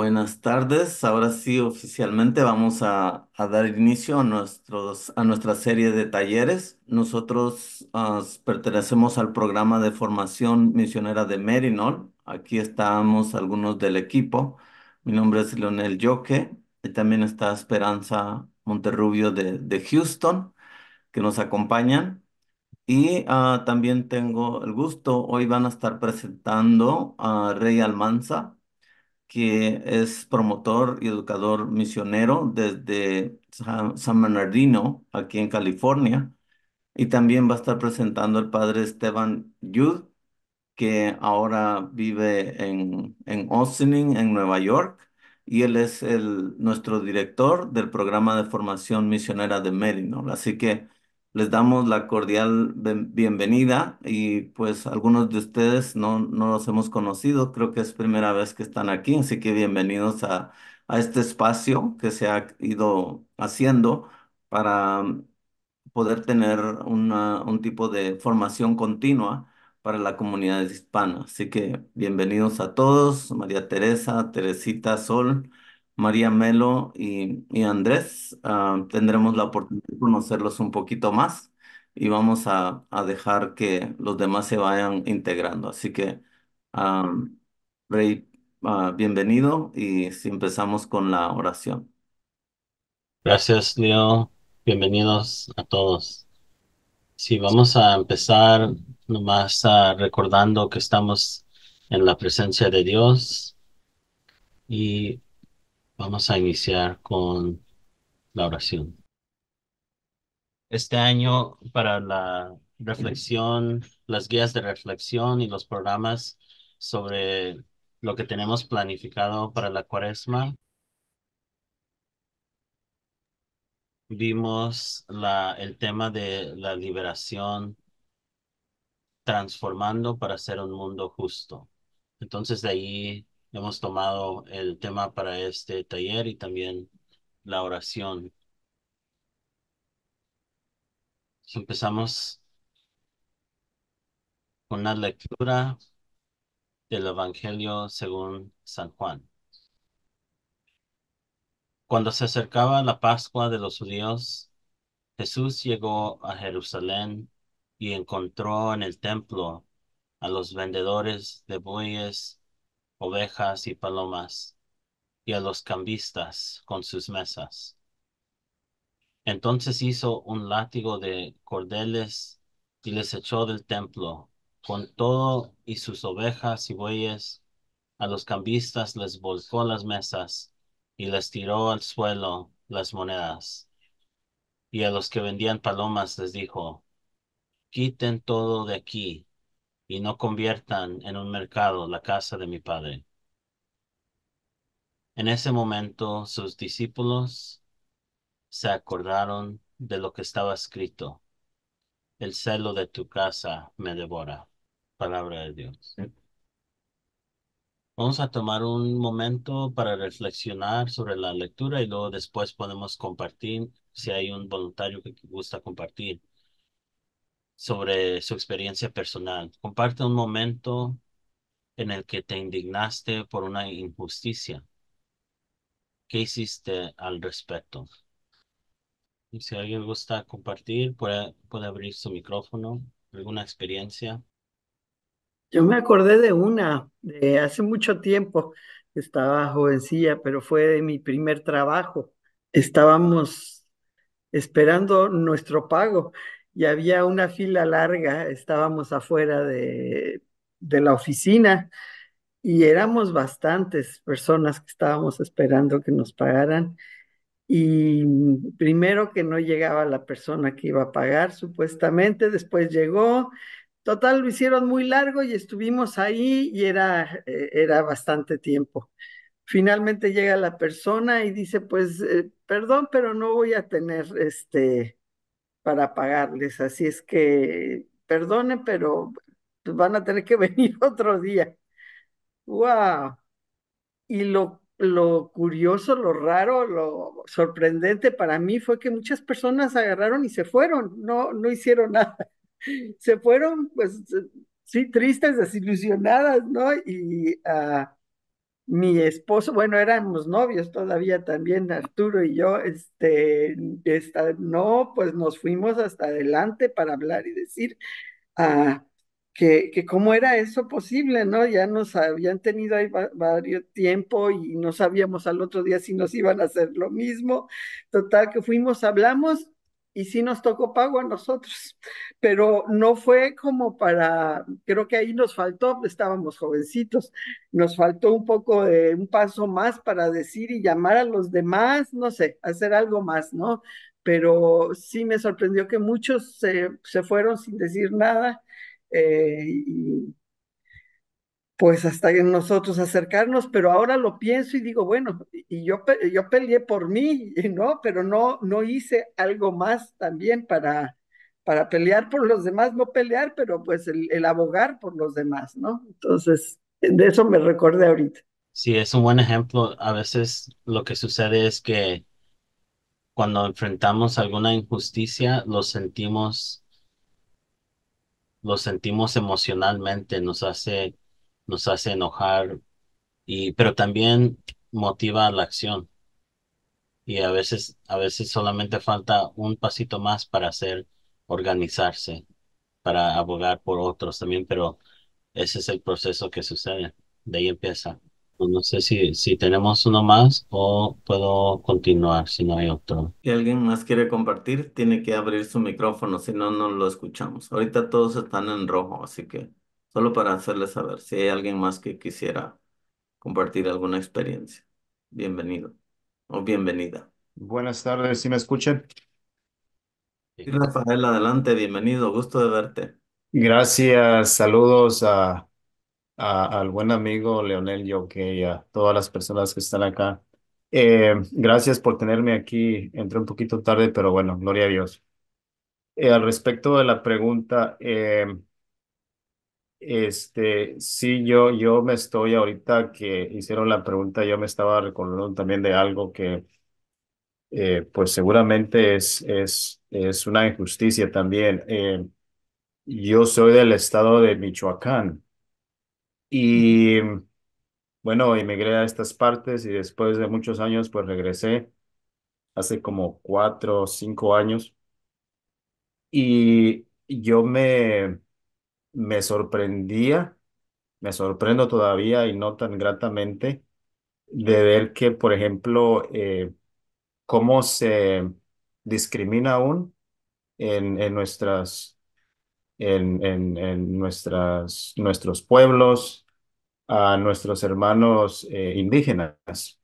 Buenas tardes. Ahora sí, oficialmente vamos a dar inicio a a nuestra serie de talleres. Nosotros pertenecemos al programa de formación misionera de Maryknoll. Aquí estamos algunos del equipo. Mi nombre es Leonel Yoque y también está Esperanza Monterrubio de Houston, que nos acompañan. Y también tengo el gusto, hoy van a estar presentando a Rey Almanza, que es promotor y educador misionero desde San Bernardino, aquí en California. Y también va a estar presentando el padre Esteban Yud, que ahora vive en Ossining, en Nueva York, y él es nuestro director del programa de formación misionera de Maryknoll. Así que les damos la cordial bienvenida y pues algunos de ustedes no los hemos conocido, creo que es primera vez que están aquí, así que bienvenidos a este espacio que se ha ido haciendo para poder tener un tipo de formación continua para la comunidad hispana. Así que bienvenidos a todos, María Teresa, Teresita, Sol, María Melo y Andrés. Tendremos la oportunidad de conocerlos un poquito más y vamos a dejar que los demás se vayan integrando. Así que, ah, Rey, bienvenido y si empezamos con la oración. Gracias, Leo. Bienvenidos a todos. Sí, vamos a empezar nomás recordando que estamos en la presencia de Dios y vamos a iniciar con la oración. Este año, para la reflexión, las guías de reflexión y los programas sobre lo que tenemos planificado para la cuaresma, vimos el tema de la liberación transformando para hacer un mundo justo. Entonces de ahí hemos tomado el tema para este taller y también la oración. Empezamos con una lectura del Evangelio según San Juan. Cuando se acercaba la Pascua de los judíos, Jesús llegó a Jerusalén y encontró en el templo a los vendedores de bueyes, ovejas y palomas, y a los cambistas con sus mesas. Entonces hizo un látigo de cordeles y les echó del templo, con todo y sus ovejas y bueyes. A los cambistas les volcó las mesas y les tiró al suelo las monedas. Y a los que vendían palomas les dijo, quiten todo de aquí y no conviertan en un mercado la casa de mi padre. En ese momento sus discípulos se acordaron de lo que estaba escrito. El celo de tu casa me devora. Palabra de Dios. Vamos a tomar un momento para reflexionar sobre la lectura y luego después podemos compartir, si hay un voluntario que gusta compartir, sobre su experiencia personal. Comparte un momento en el que te indignaste por una injusticia. ¿Qué hiciste al respecto? Y si alguien gusta compartir, puede abrir su micrófono, alguna experiencia. Yo me acordé de una de hace mucho tiempo, estaba jovencilla, pero fue de mi primer trabajo. Estábamos esperando nuestro pago y había una fila larga, estábamos afuera de la oficina y éramos bastantes personas que estábamos esperando que nos pagaran. Y primero que no llegaba la persona que iba a pagar, supuestamente, después llegó. Total, lo hicieron muy largo y estuvimos ahí y era bastante tiempo. Finalmente llega la persona y dice, pues, perdón, pero no voy a tener para pagarles, así es que perdone, pero pues, van a tener que venir otro día. ¡Wow! Y lo curioso, lo raro, lo sorprendente para mí fue que muchas personas agarraron y se fueron, no hicieron nada. Se fueron, pues, sí, tristes, desilusionadas, ¿no? Y mi esposo, bueno, éramos novios todavía también, Arturo y yo, no, pues nos fuimos hasta adelante para hablar y decir, ah, que cómo era eso posible, ¿no? Ya nos habían tenido ahí varios tiempo y no sabíamos al otro día si nos iban a hacer lo mismo. Total, que fuimos, hablamos y sí nos tocó pago a nosotros, pero no fue como para, creo que ahí nos faltó, estábamos jovencitos, nos faltó un poco de un paso más para decir y llamar a los demás, no sé, hacer algo más, ¿no? Pero sí me sorprendió que muchos se fueron sin decir nada, y pues hasta que nosotros acercarnos, pero ahora lo pienso y digo, bueno, y yo peleé por mí, ¿no? Pero no hice algo más también para pelear por los demás, no pelear, pero pues el abogar por los demás, ¿no? Entonces, de eso me recordé ahorita. Sí, es un buen ejemplo. A veces lo que sucede es que cuando enfrentamos alguna injusticia, lo sentimos emocionalmente, nos hace enojar pero también motiva la acción. Y a veces solamente falta un pasito más para organizarse, para abogar por otros también, pero ese es el proceso que sucede. De ahí empieza. No sé si tenemos uno más o puedo continuar si no hay otro. Si alguien más quiere compartir, tiene que abrir su micrófono, si no, no lo escuchamos. Ahorita todos están en rojo, así que solo para hacerles saber si hay alguien más que quisiera compartir alguna experiencia. Bienvenido o bienvenida. Buenas tardes, ¿sí me escuchan? Sí, Sí. Rafael, adelante, bienvenido, gusto de verte. Gracias, saludos al buen amigo Leonel Yoque y a todas las personas que están acá. Gracias por tenerme aquí. Entré un poquito tarde, pero bueno, gloria a Dios. Al respecto de la pregunta, sí, yo me estoy ahorita que hicieron la pregunta, yo me estaba recordando también de algo que pues seguramente es una injusticia también. Yo soy del estado de Michoacán y bueno, emigré a estas partes y después de muchos años pues regresé hace como 4 o 5 años y me sorprendía, me sorprendo todavía y no tan gratamente de ver que, por ejemplo, cómo se discrimina aún en nuestros pueblos a nuestros hermanos indígenas.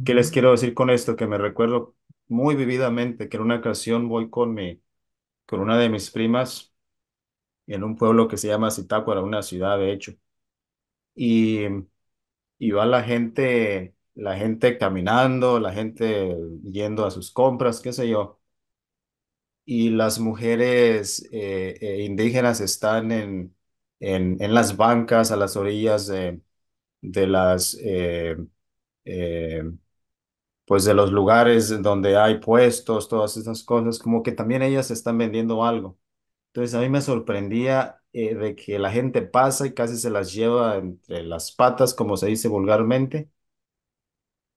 ¿Qué les quiero decir con esto? Que me recuerdo muy vividamente que en una ocasión voy con una de mis primas en un pueblo que se llama Zitácuara, una ciudad de hecho, y, y va la gente caminando, la gente yendo a sus compras, qué sé yo, y las mujeres indígenas están en las bancas a las orillas de las eh, pues de los lugares donde hay puestos, todas esas cosas, como que también ellas están vendiendo algo. Entonces a mí me sorprendía de que la gente pasa y casi se las lleva entre las patas, como se dice vulgarmente,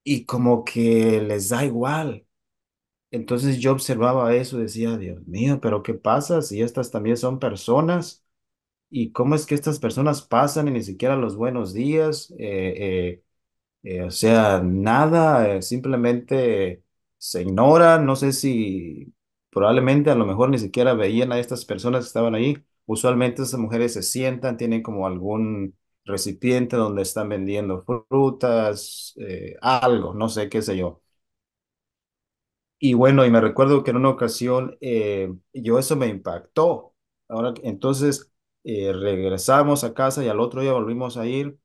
y como que les da igual. Entonces yo observaba eso y decía, Dios mío, pero ¿qué pasa si estas también son personas? ¿Y cómo es que estas personas pasan y ni siquiera los buenos días? O sea, nada, simplemente se ignora. No sé si probablemente a lo mejor ni siquiera veían a estas personas que estaban ahí. Usualmente esas mujeres se sientan, tienen como algún recipiente donde están vendiendo frutas, algo, no sé qué sé yo. Y bueno, y me recuerdo que en una ocasión yo eso me impactó. Ahora, entonces regresamos a casa y al otro día volvimos a ir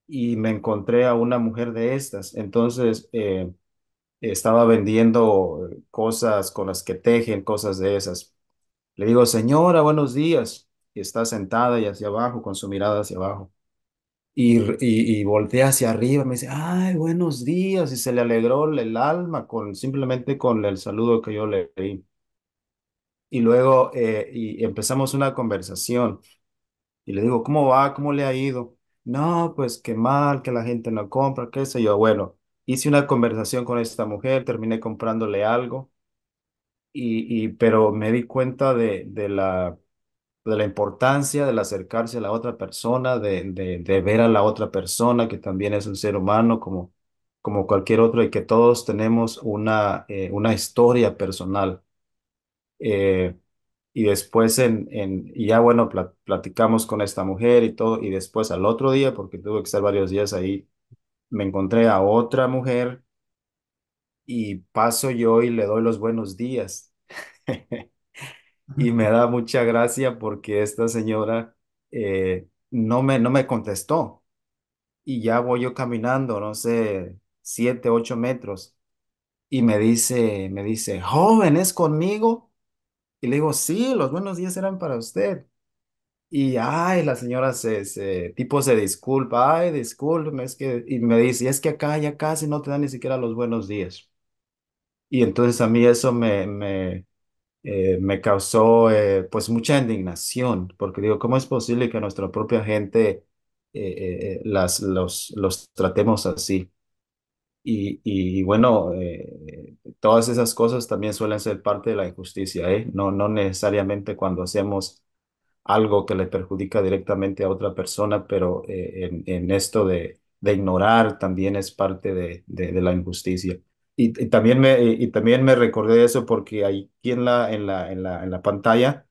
y me encontré a una mujer de estas. Entonces estaba vendiendo cosas con las que tejen, cosas de esas. Le digo, señora, buenos días. Y está sentada y hacia abajo, con su mirada hacia abajo. Y voltea hacia arriba, me dice, ay, buenos días. Y se le alegró el alma simplemente con el saludo que yo le di. Y luego y empezamos una conversación. Y le digo, ¿cómo va? ¿Cómo le ha ido? No, pues qué mal, que la gente no compra, qué sé yo. Bueno, hice una conversación con esta mujer, terminé comprándole algo pero me di cuenta de la importancia del acercarse a la otra persona, de ver a la otra persona que también es un ser humano como cualquier otro y que todos tenemos una historia personal. Eh, y después y ya bueno, platicamos con esta mujer y todo, y después al otro día, porque tuve que estar varios días ahí, me encontré a otra mujer y paso yo y le doy los buenos días. Y me da mucha gracia porque esta señora no me contestó. Y ya voy yo caminando, no sé, 7, 8 metros. Y me dice, joven, ¿es conmigo? Y le digo, sí, los buenos días eran para usted. Y ay, la señora tipo se disculpa, ay, discúlpeme, y me dice, es que acá ya casi no te dan ni siquiera los buenos días. Y entonces a mí eso me causó pues mucha indignación, porque digo, ¿cómo es posible que nuestra propia gente los tratemos así? Y bueno, todas esas cosas también suelen ser parte de la injusticia, ¿eh? No necesariamente cuando hacemos algo que le perjudica directamente a otra persona, pero en esto de ignorar también es parte de la injusticia. Y también me recordé de eso porque aquí en la pantalla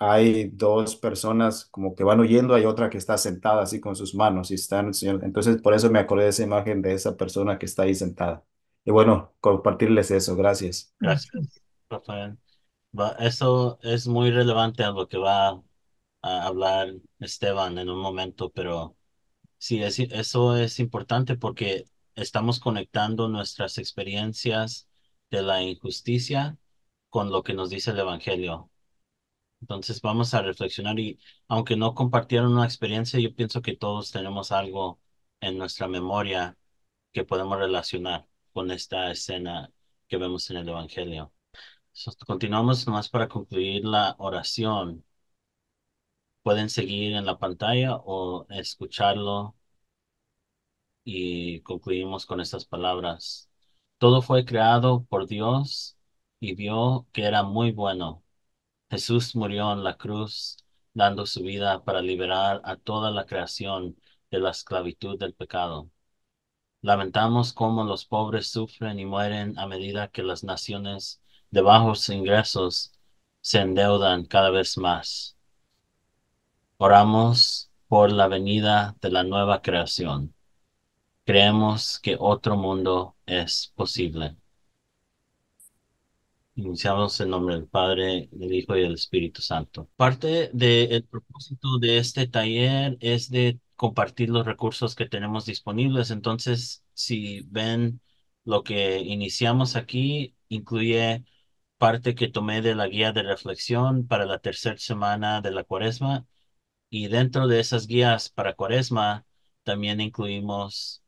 hay dos personas como que van huyendo, hay otra que está sentada así con sus manos y están, entonces por eso me acordé de esa imagen de esa persona que está ahí sentada. Y bueno, compartirles eso, gracias. Gracias, Rafael. Eso es muy relevante a lo que va a hablar Esteban en un momento, pero sí, eso es importante porque estamos conectando nuestras experiencias de la injusticia con lo que nos dice el Evangelio. Entonces vamos a reflexionar y aunque no compartieron una experiencia, yo pienso que todos tenemos algo en nuestra memoria que podemos relacionar con esta escena que vemos en el Evangelio. Continuamos nomás para concluir la oración. Pueden seguir en la pantalla o escucharlo y concluimos con estas palabras. Todo fue creado por Dios y vio que era muy bueno. Jesús murió en la cruz, dando su vida para liberar a toda la creación de la esclavitud del pecado. Lamentamos cómo los pobres sufren y mueren a medida que las naciones de bajos ingresos se endeudan cada vez más. Oramos por la venida de la nueva creación. Creemos que otro mundo es posible. Iniciamos en nombre del Padre, del Hijo y del Espíritu Santo. Parte del propósito de este taller es de compartir los recursos que tenemos disponibles. Entonces, si ven lo que iniciamos aquí, incluye parte que tomé de la guía de reflexión para la tercera semana de la Cuaresma. Y dentro de esas guías para Cuaresma, también incluimos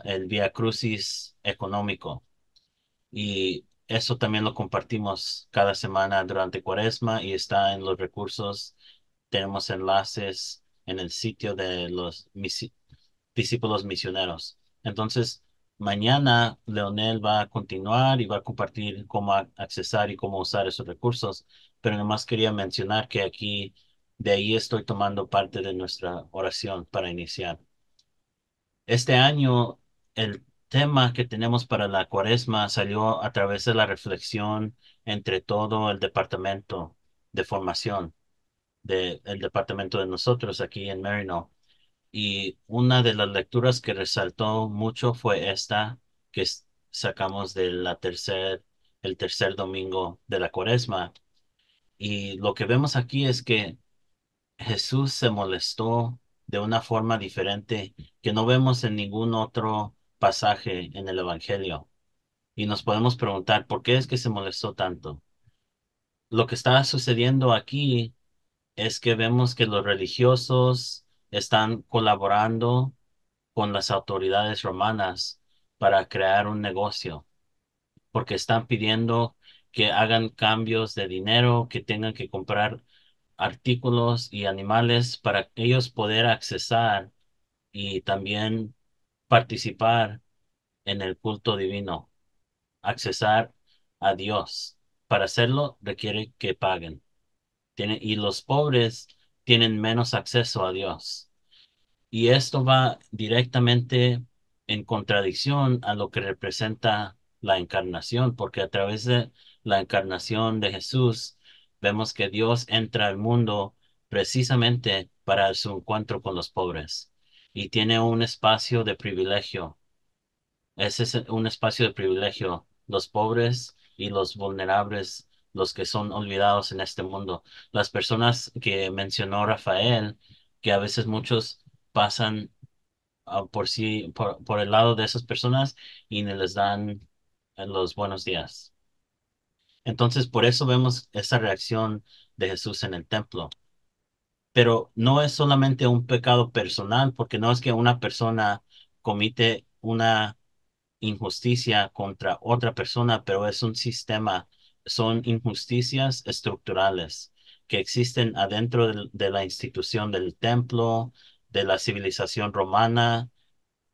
el Vía Crucis económico. Y eso también lo compartimos cada semana durante Cuaresma y está en los recursos. Tenemos enlaces en el sitio de los discípulos misioneros. Entonces, mañana Leonel va a continuar y va a compartir cómo accesar y cómo usar esos recursos, pero nomás quería mencionar que aquí, de ahí estoy tomando parte de nuestra oración para iniciar. Este año, el tema que tenemos para la Cuaresma salió a través de la reflexión entre todo el departamento de formación, el departamento de nosotros aquí en Marino. Y una de las lecturas que resaltó mucho fue esta que sacamos de el tercer domingo de la Cuaresma. Y lo que vemos aquí es que Jesús se molestó de una forma diferente que no vemos en ningún otro pasaje en el Evangelio. Y nos podemos preguntar, ¿por qué es que se molestó tanto? Lo que está sucediendo aquí es que vemos que los religiosos están colaborando con las autoridades romanas para crear un negocio, porque están pidiendo que hagan cambios de dinero, que tengan que comprar artículos y animales para ellos poder accesar y también participar en el culto divino, accesar a Dios. Para hacerlo requiere que paguen. Y los pobres tienen menos acceso a Dios. Y esto va directamente en contradicción a lo que representa la encarnación, porque a través de la encarnación de Jesús vemos que Dios entra al mundo precisamente para su encuentro con los pobres y tiene un espacio de privilegio. Ese es un espacio de privilegio, los pobres y los vulnerables, los que son olvidados en este mundo. Las personas que mencionó Rafael, que a veces muchos pasan por el lado de esas personas y no les dan los buenos días. Entonces, por eso vemos esa reacción de Jesús en el templo. Pero no es solamente un pecado personal, porque no es que una persona comite una injusticia contra otra persona, pero es un sistema, son injusticias estructurales que existen adentro de la institución del templo, de la civilización romana,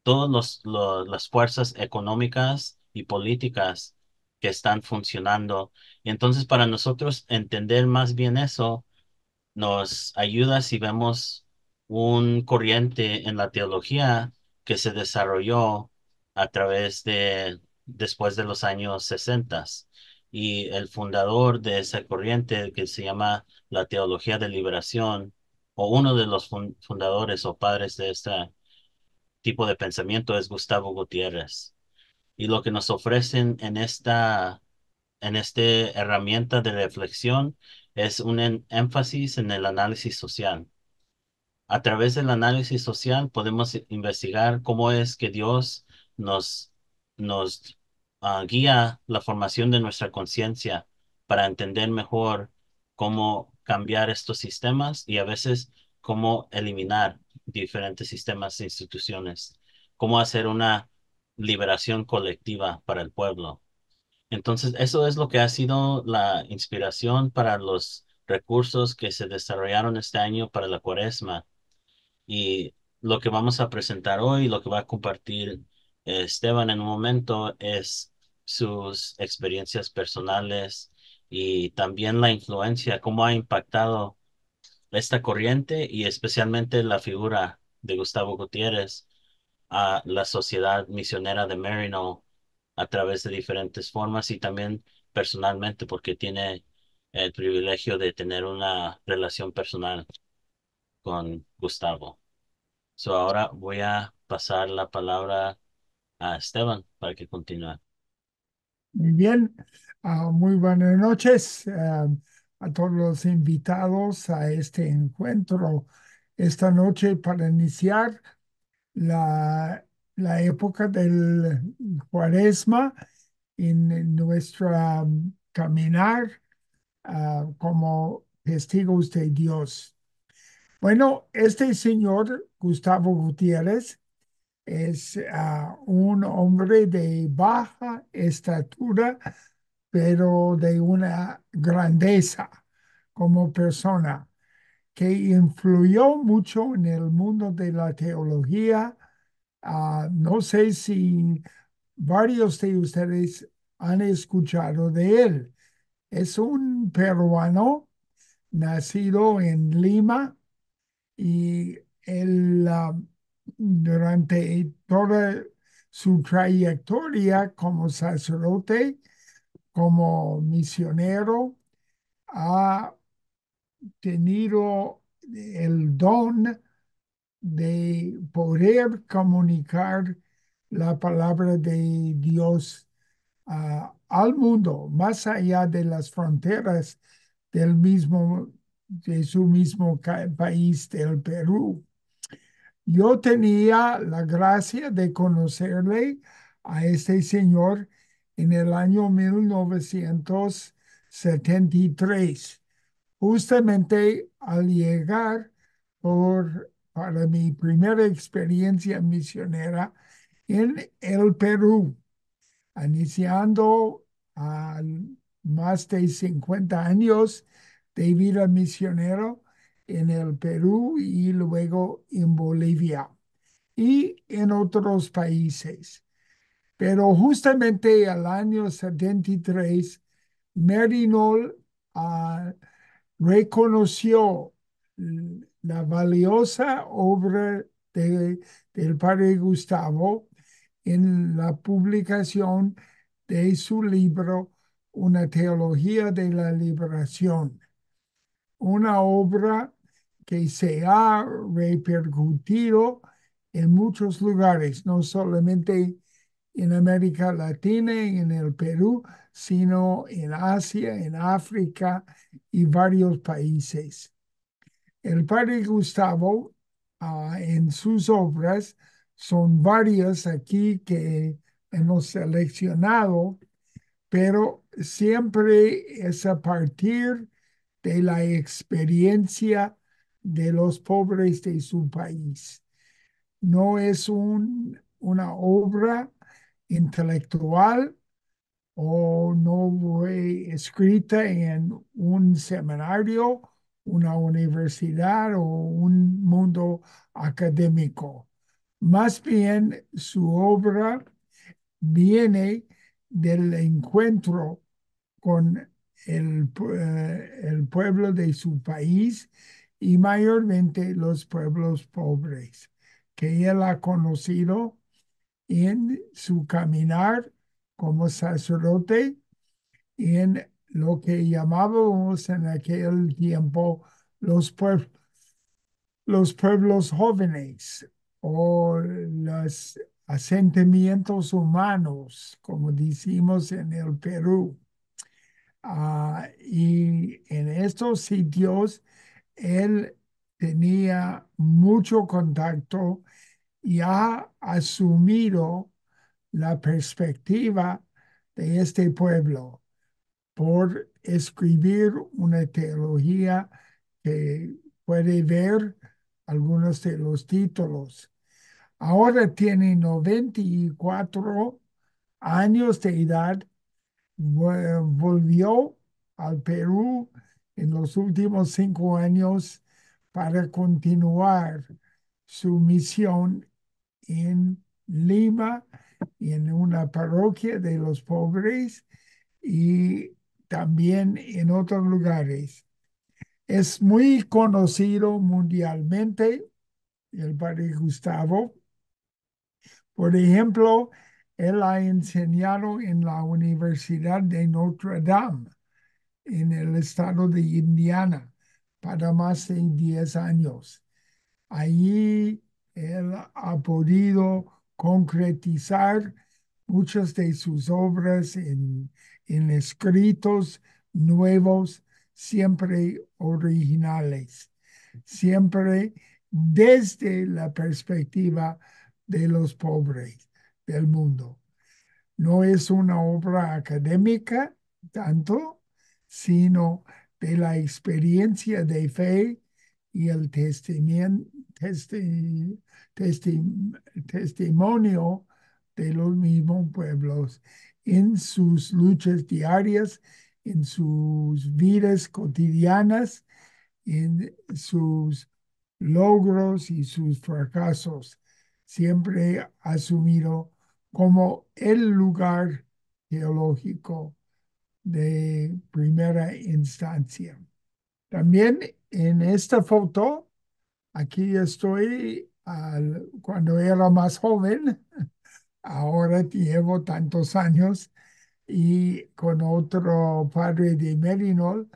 todas las fuerzas económicas y políticas que están funcionando. Y entonces, para nosotros entender más bien eso, nos ayuda si vemos un corriente en la teología que se desarrolló a través después de los años 60. Y el fundador de esa corriente, que se llama la teología de liberación, o uno de los fundadores o padres de este tipo de pensamiento, es Gustavo Gutiérrez. Y lo que nos ofrecen en esta herramienta de reflexión es un énfasis en el análisis social. A través del análisis social podemos investigar cómo es que Dios nos, nos guía la formación de nuestra conciencia para entender mejor cómo cambiar estos sistemas y a veces cómo eliminar diferentes sistemas e instituciones, cómo hacer una liberación colectiva para el pueblo. Entonces, eso es lo que ha sido la inspiración para los recursos que se desarrollaron este año para la Cuaresma. Y lo que vamos a presentar hoy, lo que va a compartir Esteban en un momento, es sus experiencias personales y también la influencia, cómo ha impactado esta corriente y especialmente la figura de Gustavo Gutiérrez a la sociedad misionera de Maryknoll a través de diferentes formas y también personalmente porque tiene el privilegio de tener una relación personal con Gustavo. So ahora voy a pasar la palabra a Esteban para que continúe. Muy bien, muy buenas noches a todos los invitados a este encuentro esta noche para iniciar la, la época del Cuaresma en nuestra caminar como testigos de Dios. Bueno, este señor Gustavo Gutiérrez es un hombre de baja estatura, pero de una grandeza como persona, que influyó mucho en el mundo de la teología. No sé si varios de ustedes han escuchado de él. Es un peruano nacido en Lima y él durante toda su trayectoria como sacerdote, como misionero, ha tenido el don de poder comunicar la palabra de Dios al mundo, más allá de las fronteras de su mismo país, del Perú. Yo tenía la gracia de conocerle a este señor en el año 1973, justamente al llegar para mi primera experiencia misionera en el Perú, iniciando a más de 50 años de vida misionero en el Perú y luego en Bolivia y en otros países. Pero justamente el año 73, Merinol reconoció la valiosa obra del padre Gustavo en la publicación de su libro Una teología de la liberación, una obra que se ha repercutido en muchos lugares, no solamente en América Latina y en el Perú, sino en Asia, en África y varios países. El padre Gustavo, en sus obras, son varias aquí que hemos seleccionado, pero siempre es a partir de la experiencia de los pobres de su país. No es una obra intelectual o no fue escrita en un seminario, una universidad o un mundo académico. Más bien, su obra viene del encuentro con el pueblo de su país y mayormente los pueblos pobres que él ha conocido en su caminar como sacerdote en lo que llamábamos en aquel tiempo los, los pueblos jóvenes o los asentamientos humanos, como decimos en el Perú. Y en estos sitios él tenía mucho contacto y ha asumido la perspectiva de este pueblo por escribir una teología que puede ver algunos de los títulos. Ahora tiene 94 años de edad, volvió al Perú en los últimos 5 años para continuar su misión en Lima, en una parroquia de los pobres y también en otros lugares. Es muy conocido mundialmente el padre Gustavo. Por ejemplo, él ha enseñado en la Universidad de Notre Dame en el estado de Indiana para más de 10 años. Allí él ha podido concretizar muchas de sus obras en escritos nuevos, siempre originales, siempre desde la perspectiva de los pobres del mundo. No es una obra académica tanto, sino de la experiencia de fe y el testimonio de los mismos pueblos en sus luchas diarias, en sus vidas cotidianas, en sus logros y sus fracasos, siempre asumido como el lugar teológico de primera instancia. También en esta foto, aquí estoy cuando era más joven, ahora llevo tantos años, y con otro padre de Merinol,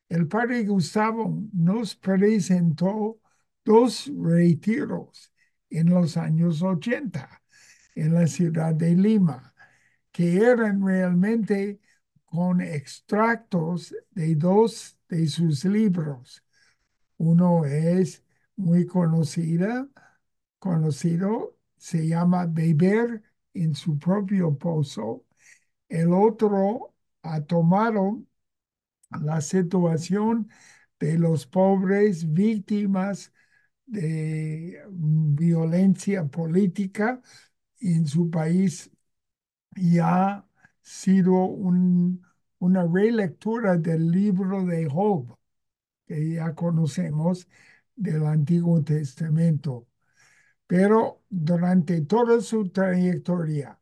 el padre Gustavo nos presentó dos retiros en los años 80 en la ciudad de Lima, que eran realmente con extractos de dos de sus libros. Uno es muy conocido, se llama Beber en su propio pozo. El otro ha tomado la situación de los pobres víctimas de violencia política en su país y ha sido una relectura del libro de Job, que ya conocemos del Antiguo Testamento. Pero durante toda su trayectoria,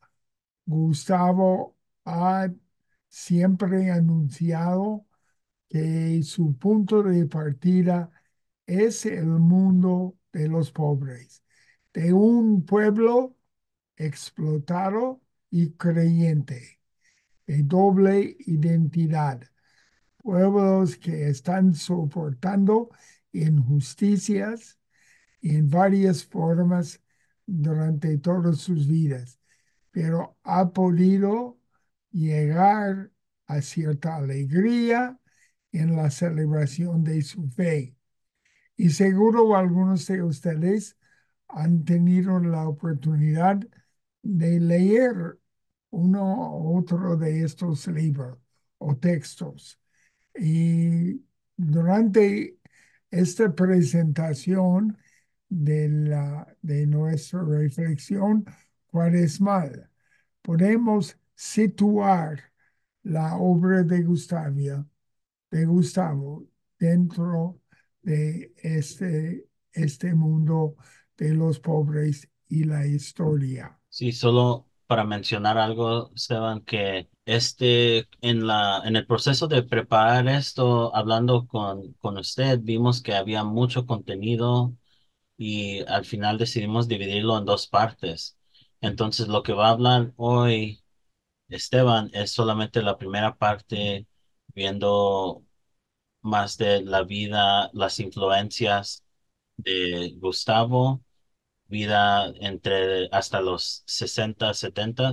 Gustavo ha siempre anunciado que su punto de partida es el mundo de los pobres, de un pueblo explotado y creyente, de doble identidad, pueblos que están soportando injusticias en varias formas durante todas sus vidas, pero ha podido llegar a cierta alegría en la celebración de su fe. Y seguro algunos de ustedes han tenido la oportunidad de leer uno u otro de estos libros o textos. Y durante esta presentación de nuestra reflexión cuaresmal, podemos situar la obra de Gustavo dentro de este mundo de los pobres y la historia. Sí, solo para mencionar algo, Esteban, que en el proceso de preparar esto, hablando con usted, vimos que había mucho contenido y al final decidimos dividirlo en dos partes. Entonces, lo que va a hablar hoy Esteban es solamente la primera parte, viendo más de la vida, las influencias de Gustavo, vida entre hasta los 60, 70,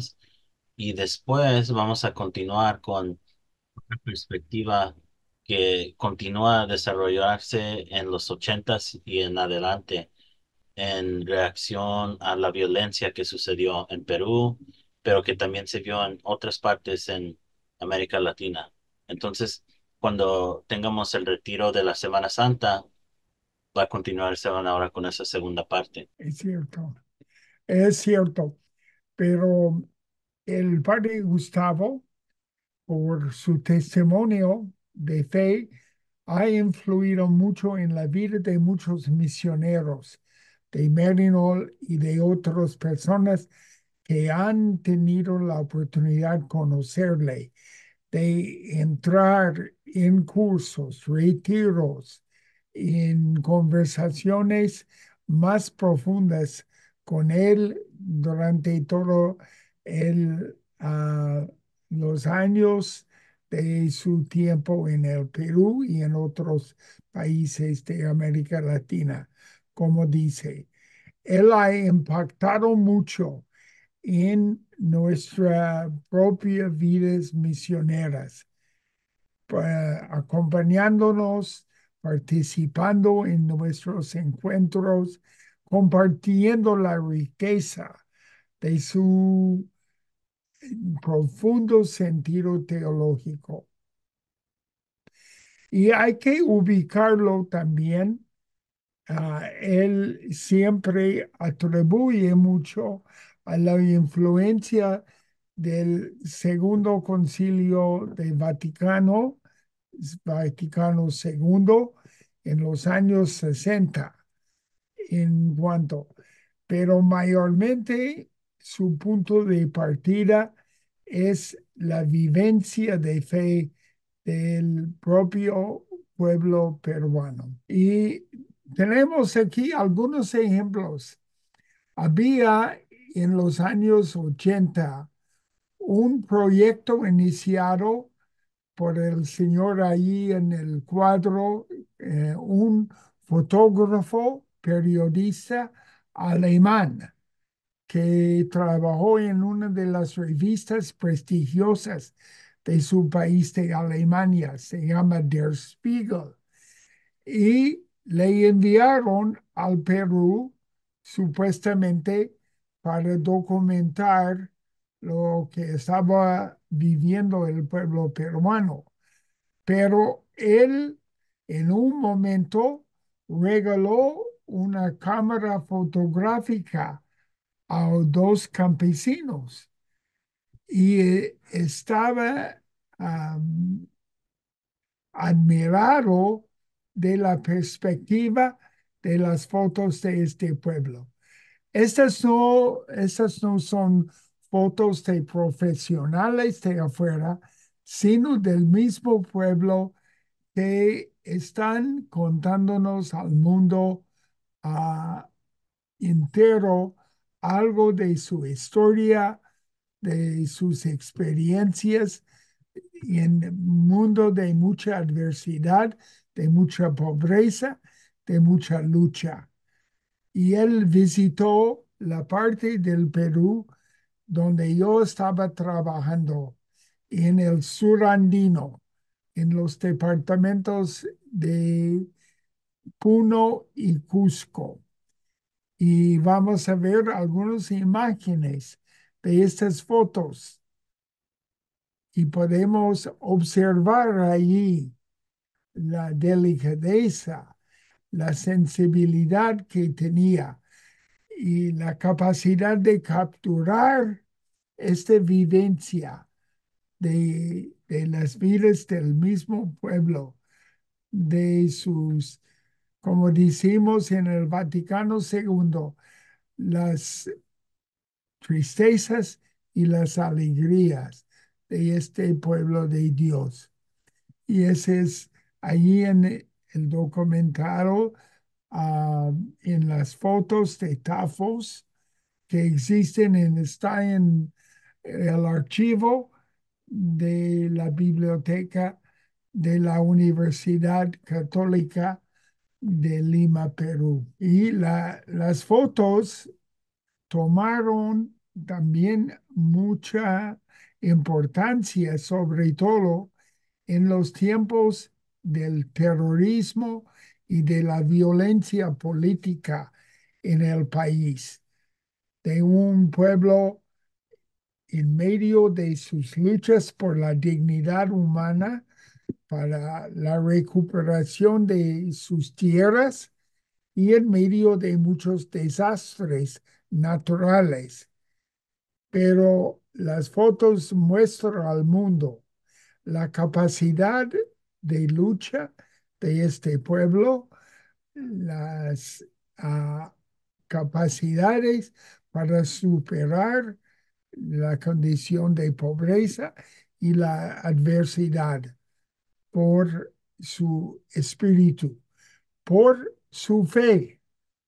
y después vamos a continuar con una perspectiva que continúa a desarrollarse en los 80 y en adelante en reacción a la violencia que sucedió en Perú, pero que también se vio en otras partes en América Latina. Entonces, cuando tengamos el retiro de la Semana Santa, va a continuar Esteban ahora con esa segunda parte. Es cierto, pero el padre Gustavo, por su testimonio de fe, ha influido mucho en la vida de muchos misioneros, de Maryknoll y de otras personas que han tenido la oportunidad de conocerle, de entrar en cursos, retiros, en conversaciones más profundas con él durante todo el, ah, los años de su tiempo en el Perú y en otros países de América Latina. Como dice, él ha impactado mucho en nuestra propia vidas misioneras, acompañándonos, participando en nuestros encuentros, compartiendo la riqueza de su profundo sentido teológico. Y hay que ubicarlo también. Él siempre atribuye mucho a la influencia del Segundo Concilio de Vaticano, Vaticano segundo, en los años 60, en cuanto, pero mayormente su punto de partida es la vivencia de fe del propio pueblo peruano. Y tenemos aquí algunos ejemplos. Había en los años 80 un proyecto iniciado por el señor ahí en el cuadro, un fotógrafo, periodista alemán que trabajó en una de las revistas prestigiosas de su país de Alemania, se llama Der Spiegel, y le enviaron al Perú supuestamente para documentar lo que estaba viviendo el pueblo peruano. Pero él en un momento regaló una cámara fotográfica a dos campesinos y estaba admirado de la perspectiva de las fotos de este pueblo. Estas no son fotos de profesionales de afuera, sino del mismo pueblo que están contándonos al mundo entero algo de su historia, de sus experiencias en un mundo de mucha adversidad, de mucha pobreza, de mucha lucha. Y él visitó la parte del Perú donde yo estaba trabajando, en el sur andino, en los departamentos de Puno y Cusco. Y vamos a ver algunas imágenes de estas fotos y podemos observar allí la delicadeza, la sensibilidad que tenía y la capacidad de capturar esta vivencia de las vidas del mismo pueblo, de sus, como decimos en el Vaticano II, las tristezas y las alegrías de este pueblo de Dios. Y ese es allí en el documental, en las fotos de Tafos que existen está en el archivo de la biblioteca de la Universidad Católica de Lima, Perú. Y las fotos tomaron también mucha importancia, sobre todo en los tiempos del terrorismo y de la violencia política en el país, de un pueblo en medio de sus luchas por la dignidad humana, para la recuperación de sus tierras y en medio de muchos desastres naturales. Pero las fotos muestran al mundo la capacidad de lucha de este pueblo, las capacidades para superar la condición de pobreza y la adversidad por su espíritu, por su fe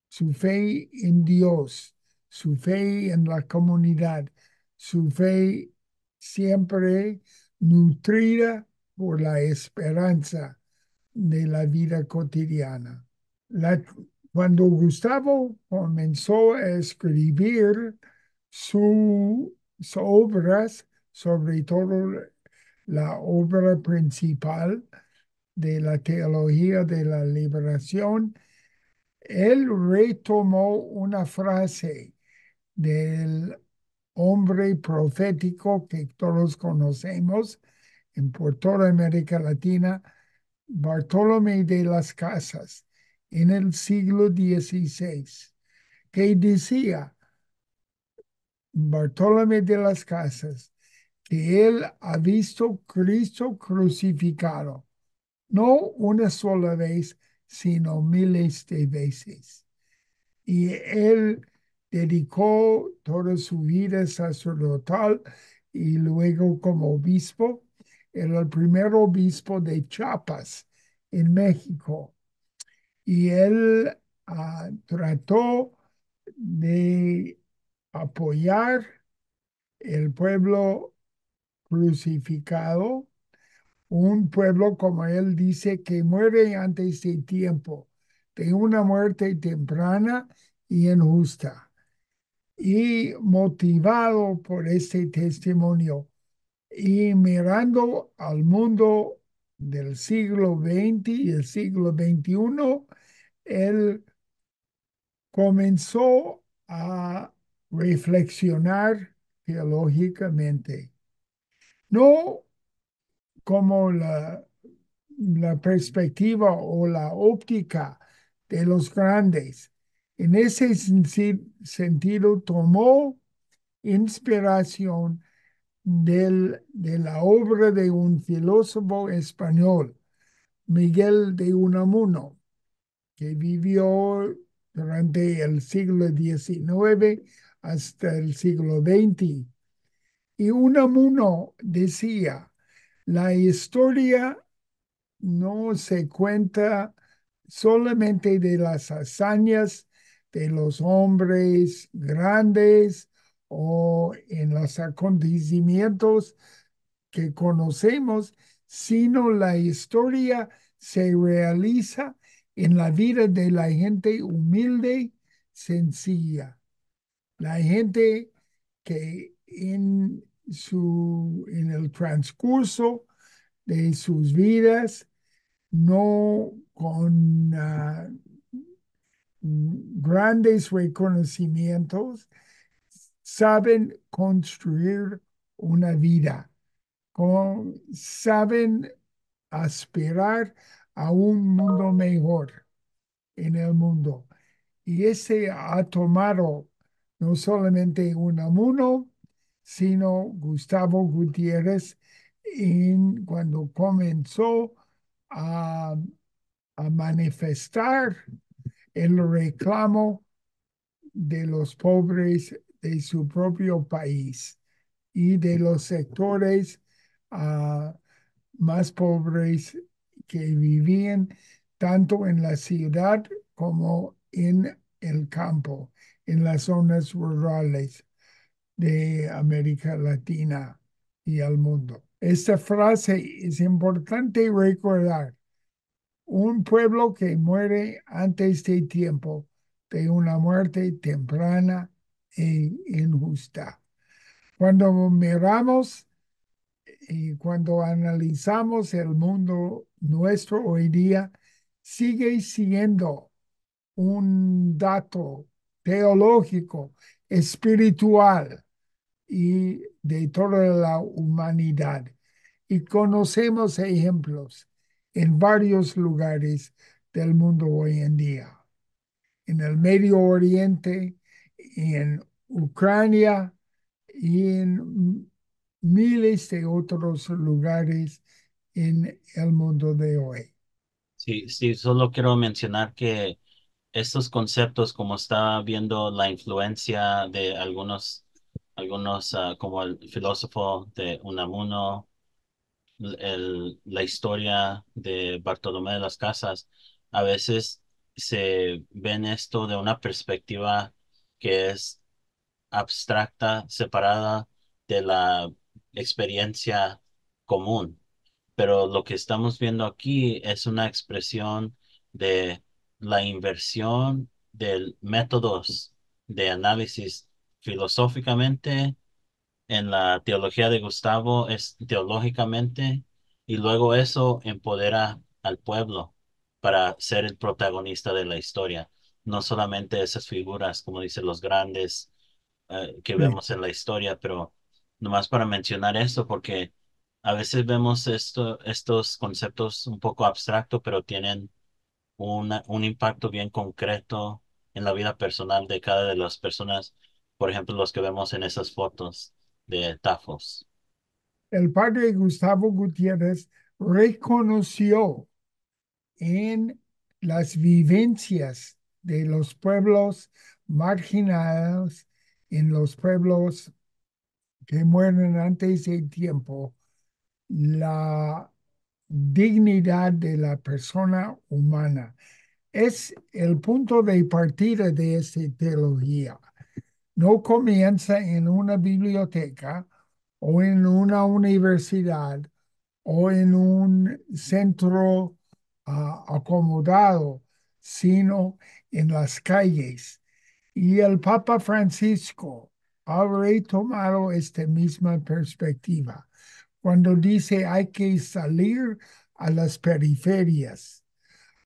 en Dios, su fe en la comunidad, su fe siempre nutrida por la esperanza de la vida cotidiana. Cuando Gustavo comenzó a escribir sus obras, sobre todo la obra principal de la teología de la liberación, él retomó una frase del hombre profético que todos conocemos por toda América Latina, Bartolomé de las Casas, en el siglo XVI, que decía, Bartolomé de las Casas, que él ha visto Cristo crucificado, no una sola vez, sino miles de veces. Y él dedicó toda su vida sacerdotal y luego como obispo. Era el primer obispo de Chiapas, en México. Y él trató de apoyar el pueblo crucificado, un pueblo, como él dice, que muere antes de tiempo, de una muerte temprana y injusta. Y motivado por este testimonio y mirando al mundo del siglo XX y el siglo XXI, él comenzó a reflexionar teológicamente, no como la perspectiva o la óptica de los grandes. En ese sentido, tomó inspiración de la obra de un filósofo español, Miguel de Unamuno, que vivió durante el siglo XIX hasta el siglo XX. Y Unamuno decía, la historia no se cuenta solamente de las hazañas de los hombres grandes o en los acontecimientos que conocemos, sino la historia se realiza en la vida de la gente humilde, sencilla, la gente que en el transcurso de sus vidas, no con grandes reconocimientos, saben construir una vida, saben aspirar a un mundo mejor en el mundo. Y ese ha tomado no solamente Unamuno, sino Gustavo Gutiérrez cuando comenzó a, a manifestar el reclamo de los pobres de su propio país y de los sectores ah, más pobres que vivían tanto en la ciudad como en el campo, en las zonas rurales de América Latina y al mundo. Esta frase es importante recordar. Un pueblo que muere antes de tiempo, de una muerte temprana e injusta. Cuando miramos y cuando analizamos el mundo nuestro hoy día, sigue siendo un dato teológico, espiritual y de toda la humanidad. Y conocemos ejemplos en varios lugares del mundo hoy en día. En el Medio Oriente, en Ucrania y en miles de otros lugares en el mundo de hoy. Sí, sí, solo quiero mencionar que estos conceptos, como está viendo la influencia de algunos como el filósofo de Unamuno, la historia de Bartolomé de las Casas, a veces se ven esto de una perspectiva que es abstracta, separada de la experiencia común. Pero lo que estamos viendo aquí es una expresión de la inversión de métodos de análisis filosóficamente en la teología de Gustavo es teológicamente y luego eso empodera al pueblo para ser el protagonista de la historia, no solamente esas figuras, como dicen los grandes que Sí. vemos en la historia, pero nomás para mencionar eso, porque a veces vemos estos conceptos un poco abstractos, pero tienen un impacto bien concreto en la vida personal de cada de las personas, por ejemplo, los que vemos en esas fotos de Tafos. El padre Gustavo Gutiérrez reconoció en las vivencias de los pueblos marginados, en los pueblos que mueren antes del tiempo, la dignidad de la persona humana. Es el punto de partida de esta teología. No comienza en una biblioteca o en una universidad o en un centro acomodado, sino en las calles. Y el Papa Francisco ha retomado esta misma perspectiva cuando dice hay que salir a las periferias,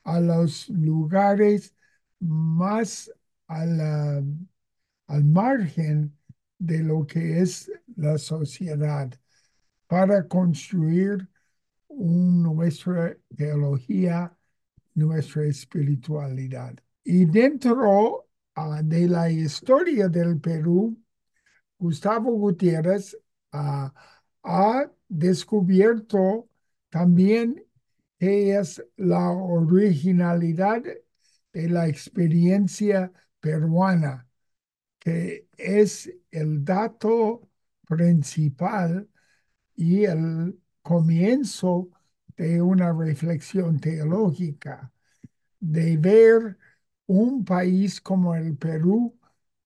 a los lugares más a al margen de lo que es la sociedad para construir nuestra teología, nuestra espiritualidad. Y dentro de la historia del Perú, Gustavo Gutiérrez ha descubierto también que es la originalidad de la experiencia peruana, que es el dato principal y el comienzo de una reflexión teológica, de ver un país como el Perú,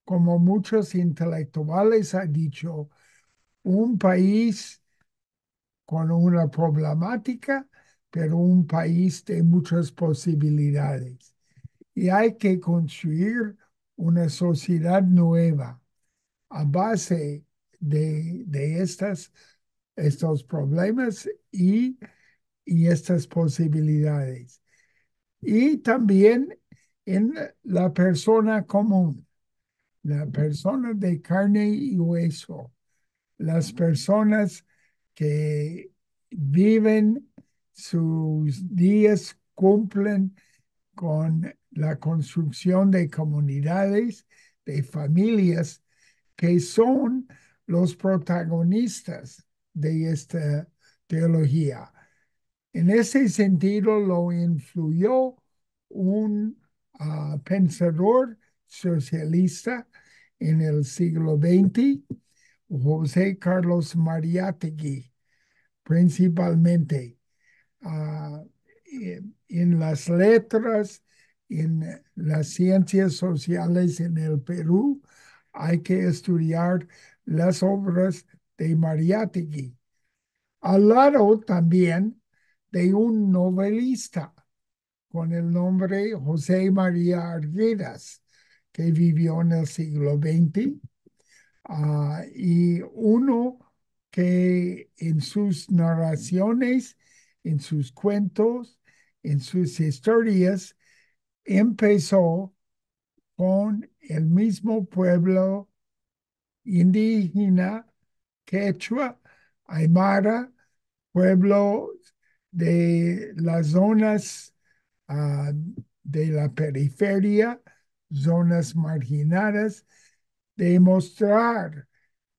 como muchos intelectuales han dicho, un país con una problemática, pero un país de muchas posibilidades. Y hay que construir una sociedad nueva a base de estos problemas y estas posibilidades. Y también en la persona común, la persona de carne y hueso, las personas que viven sus días, cumplen con la construcción de comunidades, de familias, que son los protagonistas de esta teología. En ese sentido lo influyó un pensador socialista en el siglo XX, José Carlos Mariátegui, principalmente ah, en las letras, en las ciencias sociales en el Perú, hay que estudiar las obras de Mariátegui. Al lado también de un novelista con el nombre José María Arguedas, que vivió en el siglo XX, y uno que en sus narraciones, en sus cuentos, en sus historias, empezó con el mismo pueblo indígena, quechua, aymara, pueblo de las zonas de la periferia, zonas marginadas, de mostrar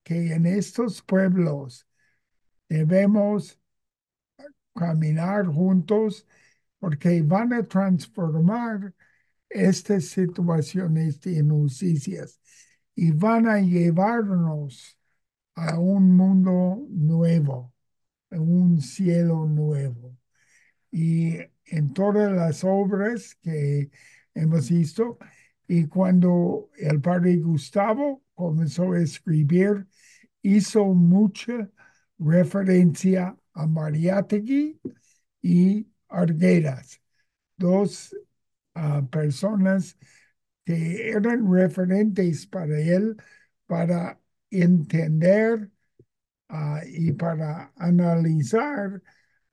que en estos pueblos debemos caminar juntos porque van a transformar estas situaciones de injusticias y van a llevarnos a un mundo nuevo, a un cielo nuevo. Y en todas las obras que hemos visto, y cuando el padre Gustavo comenzó a escribir, hizo mucha referencia a Mariátegui y Arguedas, dos personas que eran referentes para él para entender y para analizar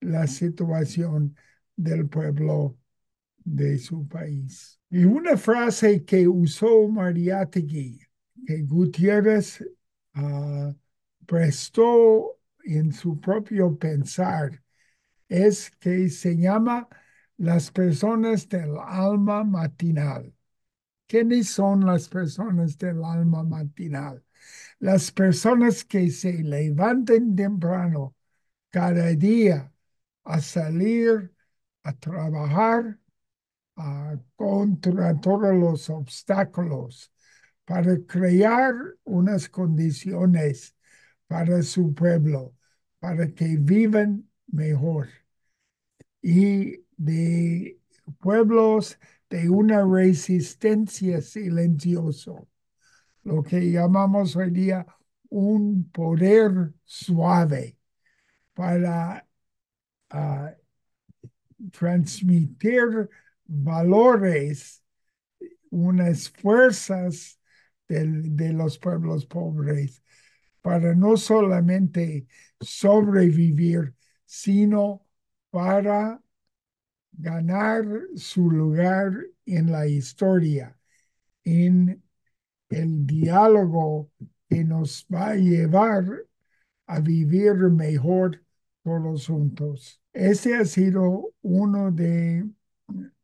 la situación del pueblo de su país. Y una frase que usó Mariátegui, que Gutiérrez prestó en su propio pensar, es que se llama las personas del alma matinal. ¿Quiénes son las personas del alma matinal? Las personas que se levanten temprano cada día a salir a trabajar contra todos los obstáculos para crear unas condiciones para su pueblo, para que vivan mejor. Y de pueblos de una resistencia silenciosa, lo que llamamos hoy día un poder suave para transmitir valores, unas fuerzas de los pueblos pobres para no solamente sobrevivir, sino para ganar su lugar en la historia, en el diálogo que nos va a llevar a vivir mejor todos juntos. Ese ha sido uno de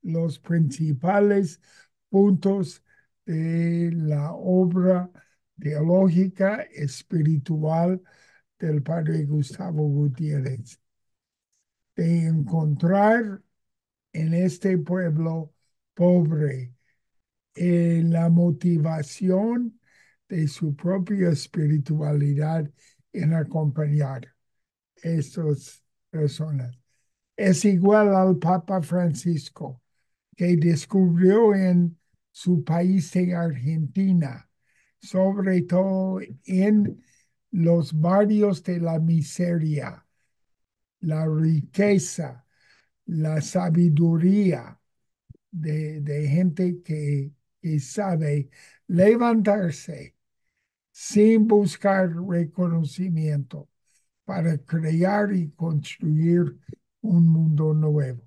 los principales puntos de la obra teológica espiritual del padre Gustavo Gutiérrez. de encontrar en este pueblo pobre la motivación de su propia espiritualidad en acompañar a estas personas. Es igual al Papa Francisco, que descubrió en su país de Argentina, sobre todo en los barrios de la miseria, la riqueza, la sabiduría de gente que sabe levantarse sin buscar reconocimiento para crear y construir un mundo nuevo.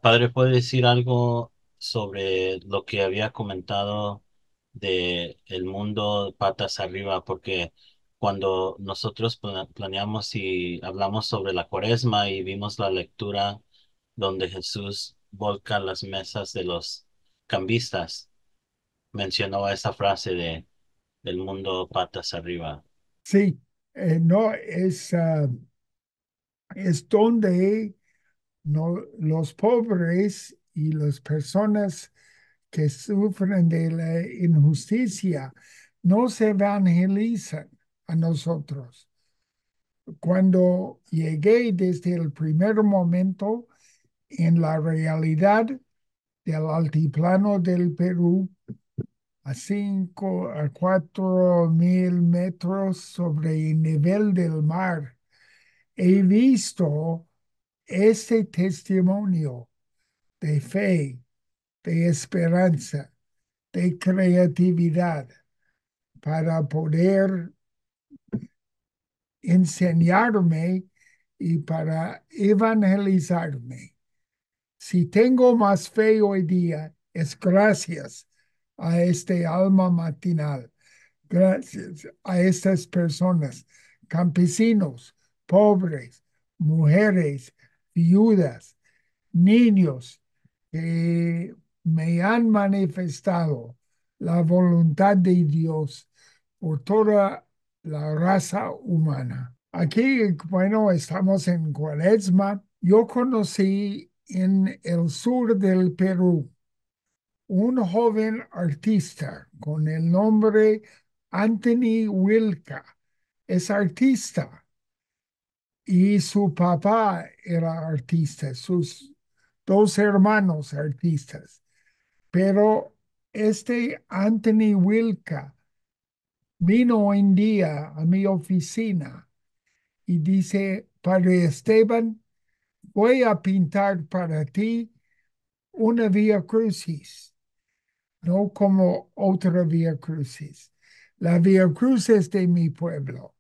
Padre, ¿puede decir algo sobre lo que había comentado de el mundo patas arriba? Porque cuando nosotros planeamos y hablamos sobre la Cuaresma y vimos la lectura donde Jesús volca las mesas de los cambistas, mencionó esa frase de del mundo patas arriba. Sí, no, es donde no, los pobres y las personas que sufren de la injusticia no se evangelizan a nosotros. Cuando llegué desde el primer momento en la realidad del altiplano del Perú, a 4.000 metros sobre el nivel del mar, he visto este testimonio de fe, de esperanza, de creatividad para poder enseñarme y para evangelizarme. Si tengo más fe hoy día, es gracias a este alma matinal, gracias a estas personas, campesinos, pobres, mujeres, viudas, niños, que me han manifestado la voluntad de Dios por toda la raza humana. Aquí, bueno, estamos en Cuaresma. Yo conocí en el sur del Perú un joven artista con el nombre Anthony Wilka. Es artista y su papá era artista, sus dos hermanos artistas. Pero este Anthony Wilka vino un día a mi oficina y dice, Padre Esteban, voy a pintar para ti una Vía Crucis, no como otra Vía Crucis. La Vía Crucis de mi pueblo.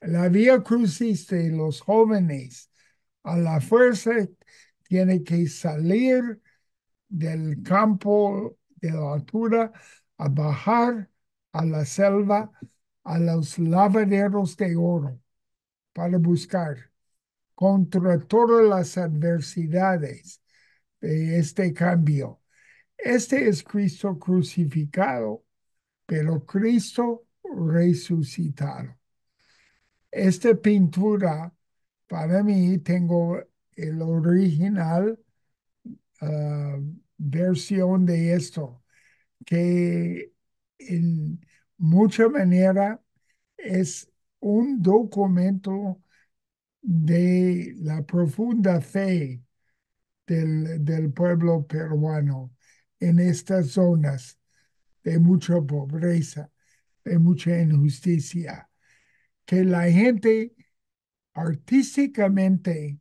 La Vía Crucis de los jóvenes a la fuerza tiene que salir del campo de la altura a bajar a la selva, a los lavaderos de oro para buscar contra todas las adversidades de este cambio. Este es Cristo crucificado, pero Cristo resucitado. Esta pintura, para mí, tengo el original versión de esto, que en mucha manera es un documento de la profunda fe del pueblo peruano en estas zonas de mucha pobreza, de mucha injusticia, que la gente artísticamente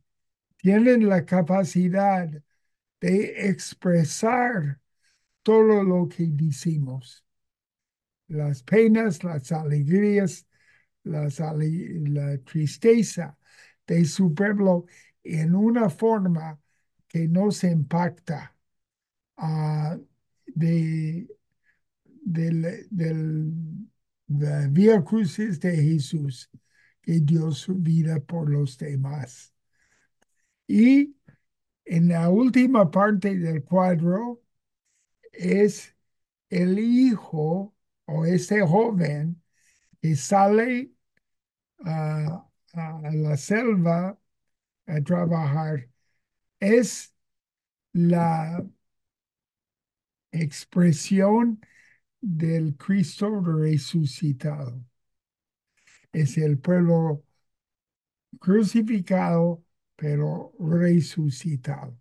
tiene la capacidad de expresar todo lo que decimos, las penas, las alegrías, la tristeza de su pueblo en una forma que nos impacta de, la Vía Crucis de Jesús, que dio su vida por los demás. Y en la última parte del cuadro es el hijo o este joven que sale a la selva a trabajar. Es la expresión del Cristo resucitado. Es el pueblo crucificado, pero resucitado.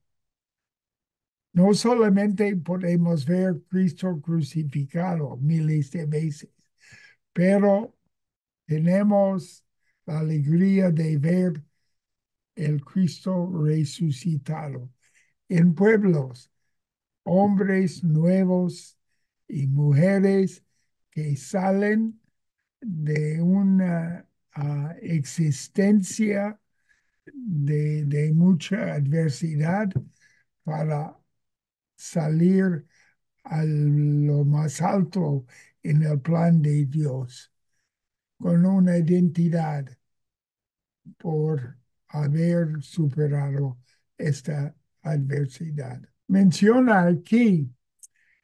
No solamente podemos ver Cristo crucificado miles de veces, pero tenemos la alegría de ver el Cristo resucitado en pueblos, hombres nuevos y mujeres que salen de una existencia de mucha adversidad para salir a lo más alto en el plan de Dios, con una identidad por haber superado esta adversidad. Menciona aquí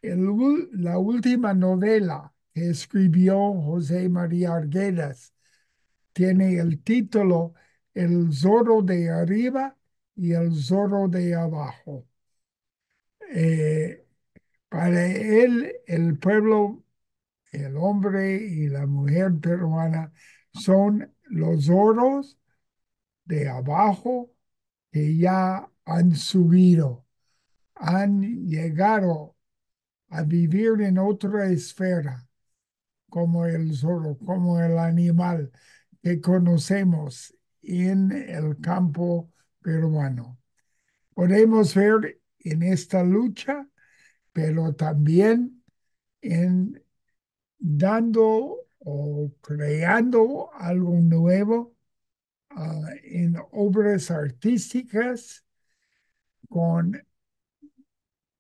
la última novela que escribió José María Arguedas. Tiene el título El Zorro de arriba y el Zorro de abajo. Eh, para él, el pueblo, el hombre y la mujer peruana son los zorros de abajo que ya han subido, han llegado a vivir en otra esfera, como el zorro, como el animal que conocemos en el campo peruano. Podemos ver en esta lucha, pero también en dando o creando algo nuevo en obras artísticas con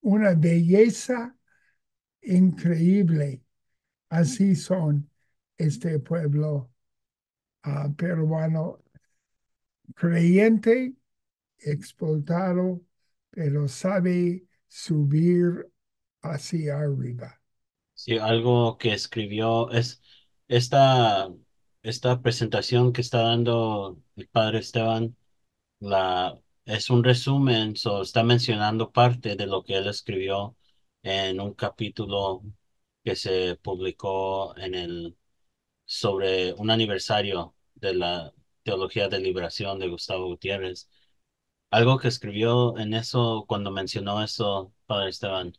una belleza increíble. Así son este pueblo peruano creyente, explotado, pero sabe subir hacia arriba. Sí, algo que escribió es esta, esta presentación que está dando el padre Esteban, es un resumen, está mencionando parte de lo que él escribió en un capítulo que se publicó sobre un aniversario de la Teología de Liberación de Gustavo Gutiérrez. Algo que escribió en eso, cuando mencionó eso, padre Esteban,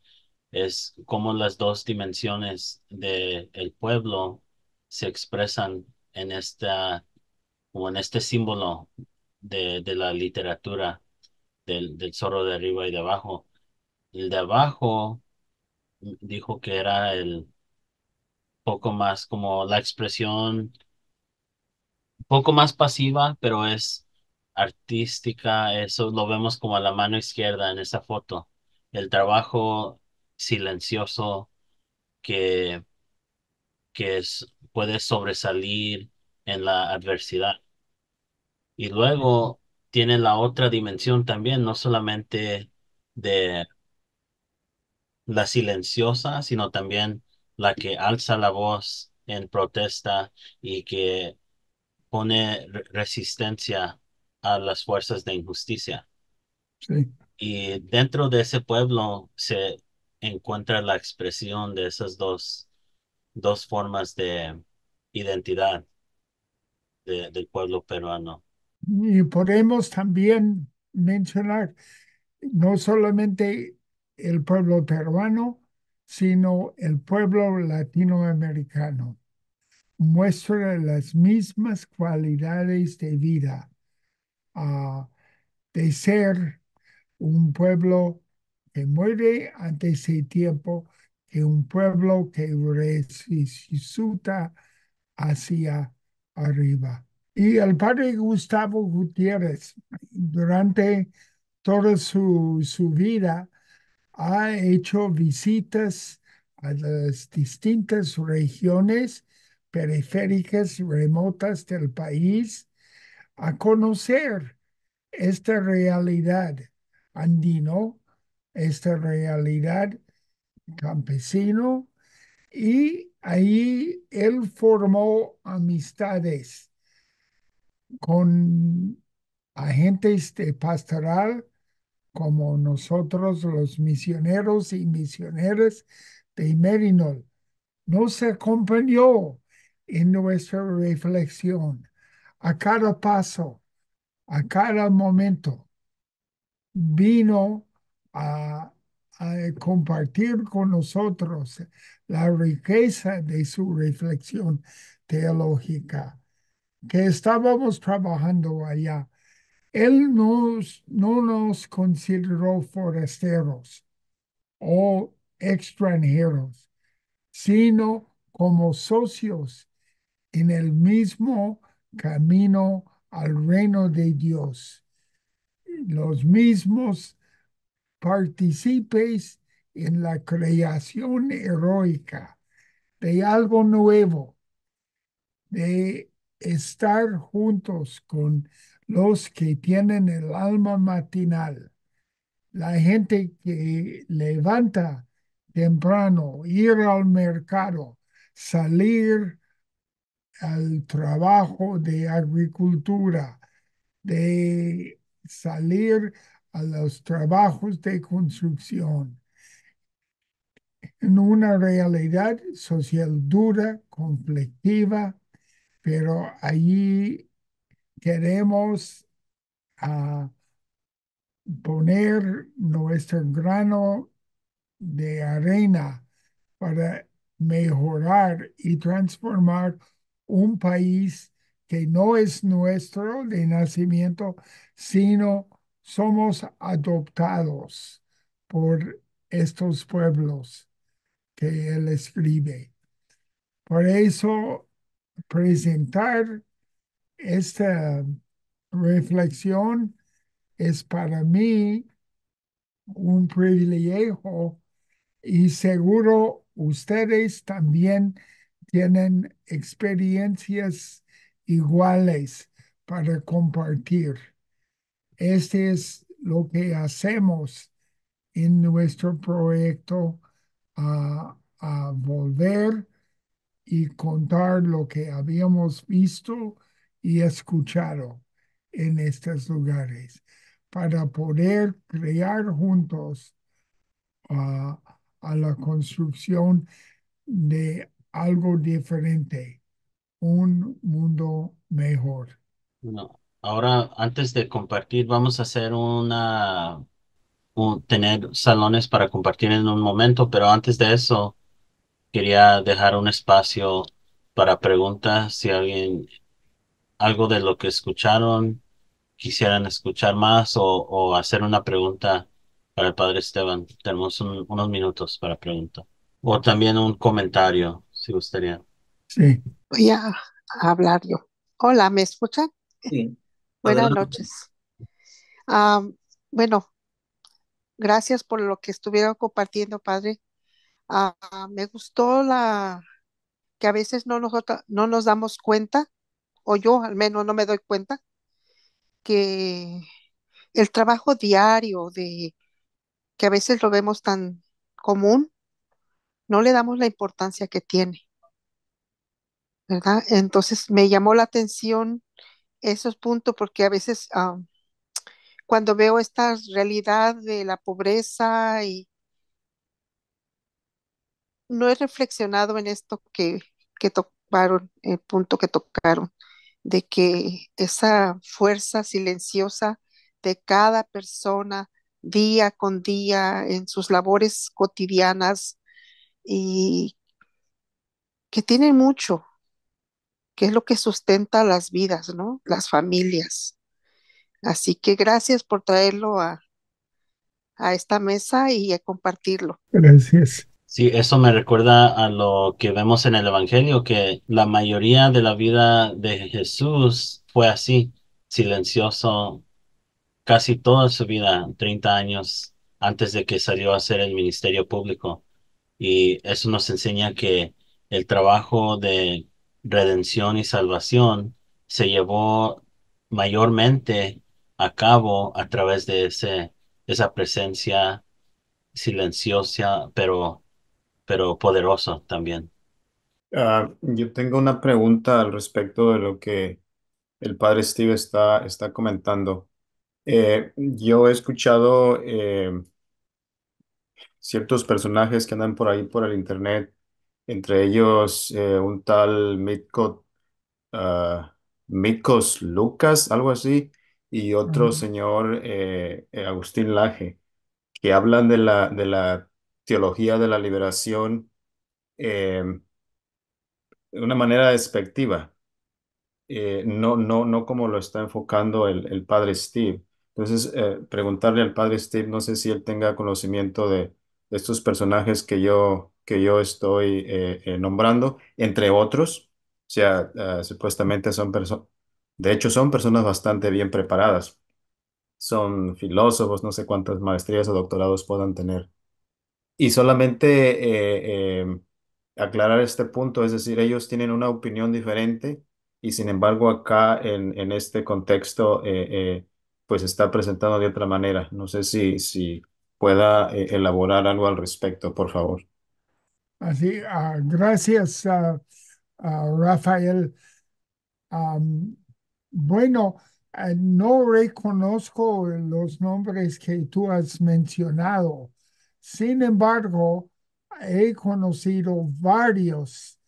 es cómo las dos dimensiones del pueblo se expresan en como en este símbolo de la literatura del zorro de arriba y de abajo. El de abajo dijo que era el poco más como la expresión, poco más pasiva, pero es artística. Eso lo vemos como a la mano izquierda en esa foto. El trabajo silencioso que puede sobresalir en la adversidad. Y luego tiene la otra dimensión también, no solamente de la silenciosa, sino también la que alza la voz en protesta y que pone resistencia a las fuerzas de injusticia. Sí. Y dentro de ese pueblo se encuentra la expresión de esas dos formas de identidad del pueblo peruano. Y podemos también mencionar no solamente el pueblo peruano, sino el pueblo latinoamericano. Muestra las mismas cualidades de vida, ah, de ser un pueblo que muere antes de tiempo, que un pueblo que resucita hacia arriba. Y el padre Gustavo Gutiérrez, durante toda su vida, ha hecho visitas a las distintas regiones periféricas y remotas del país a conocer esta realidad andino, esta realidad campesino, y ahí él formó amistades con agentes de pastoral como nosotros los misioneros y misioneras de Merinol. Nos acompañó en nuestra reflexión a cada paso, a cada momento. Vino a, a compartir con nosotros la riqueza de su reflexión teológica que estábamos trabajando allá. Él no nos consideró forasteros o extranjeros, sino como socios en el mismo camino al reino de Dios, los mismos partícipes en la creación heroica de algo nuevo, de estar juntos con los que tienen el alma matinal, la gente que levanta temprano, ir al mercado, salir al trabajo de agricultura, de salir a los trabajos de construcción, en una realidad social dura, conflictiva, pero allí queremos ah, poner nuestro grano de arena para mejorar y transformar un país que no es nuestro de nacimiento, sino somos adoptados por estos pueblos que él escribe. Por eso, presentar esta reflexión es para mí un privilegio y seguro ustedes también tienen experiencias iguales para compartir. Este es lo que hacemos en nuestro proyecto a volver y contar lo que habíamos visto y escuchado en estos lugares para poder crear juntos a, a la construcción de algo diferente, un mundo mejor. Bueno, ahora, antes de compartir, vamos a hacer tener salones para compartir en un momento, pero antes de eso, quería dejar un espacio para preguntas. Si alguien, algo de lo que escucharon, quisieran escuchar más o hacer una pregunta para el Padre Esteban. Tenemos unos minutos para preguntar. O también un comentario, si gustaría. Sí, Voy a hablar yo. Hola, ¿me escuchan? Sí, Buenas adelante. noches. Ah, bueno, gracias por lo que estuvieron compartiendo, padre. Me gustó que a veces no nos damos cuenta, o yo al menos no me doy cuenta, que el trabajo diario que a veces lo vemos tan común, no le damos la importancia que tiene, ¿verdad? Entonces me llamó la atención esos puntos porque a veces cuando veo esta realidad de la pobreza y no he reflexionado en esto que tocaron, el punto que tocaron, de que esa fuerza silenciosa de cada persona día con día en sus labores cotidianas y que tienen mucho, que es lo que sustenta las vidas, ¿no? Las familias. Así que gracias por traerlo a esta mesa y a compartirlo. gracias. Sí, eso me recuerda a lo que vemos en el Evangelio, que la mayoría de la vida de Jesús fue así, silencioso, casi toda su vida, 30 años antes de que salió a hacer el ministerio público. Y eso nos enseña que el trabajo de redención y salvación se llevó mayormente a cabo a través de esa presencia silenciosa, pero poderosa también. Yo tengo una pregunta al respecto de lo que el padre Steve está comentando. Yo he escuchado ciertos personajes que andan por ahí por el internet, entre ellos un tal Mikos Lucas, algo así, y otro Ah, señor Agustín Laje, que hablan de la teología de la liberación de una manera despectiva, no como lo está enfocando el padre Steve. Entonces, preguntarle al padre Steve, no sé si él tenga conocimiento de estos personajes que yo estoy nombrando, entre otros. O sea, supuestamente son personas, de hecho son personas bastante bien preparadas. Son filósofos, no sé cuántas maestrías o doctorados puedan tener. Y solamente aclarar este punto, es decir, ellos tienen una opinión diferente y sin embargo acá en este contexto pues está presentado de otra manera. No sé si pueda elaborar algo al respecto, por favor. así, gracias, Rafael. Am, bueno, no reconozco los nombres que tú has mencionado. Sin embargo, he conocido varios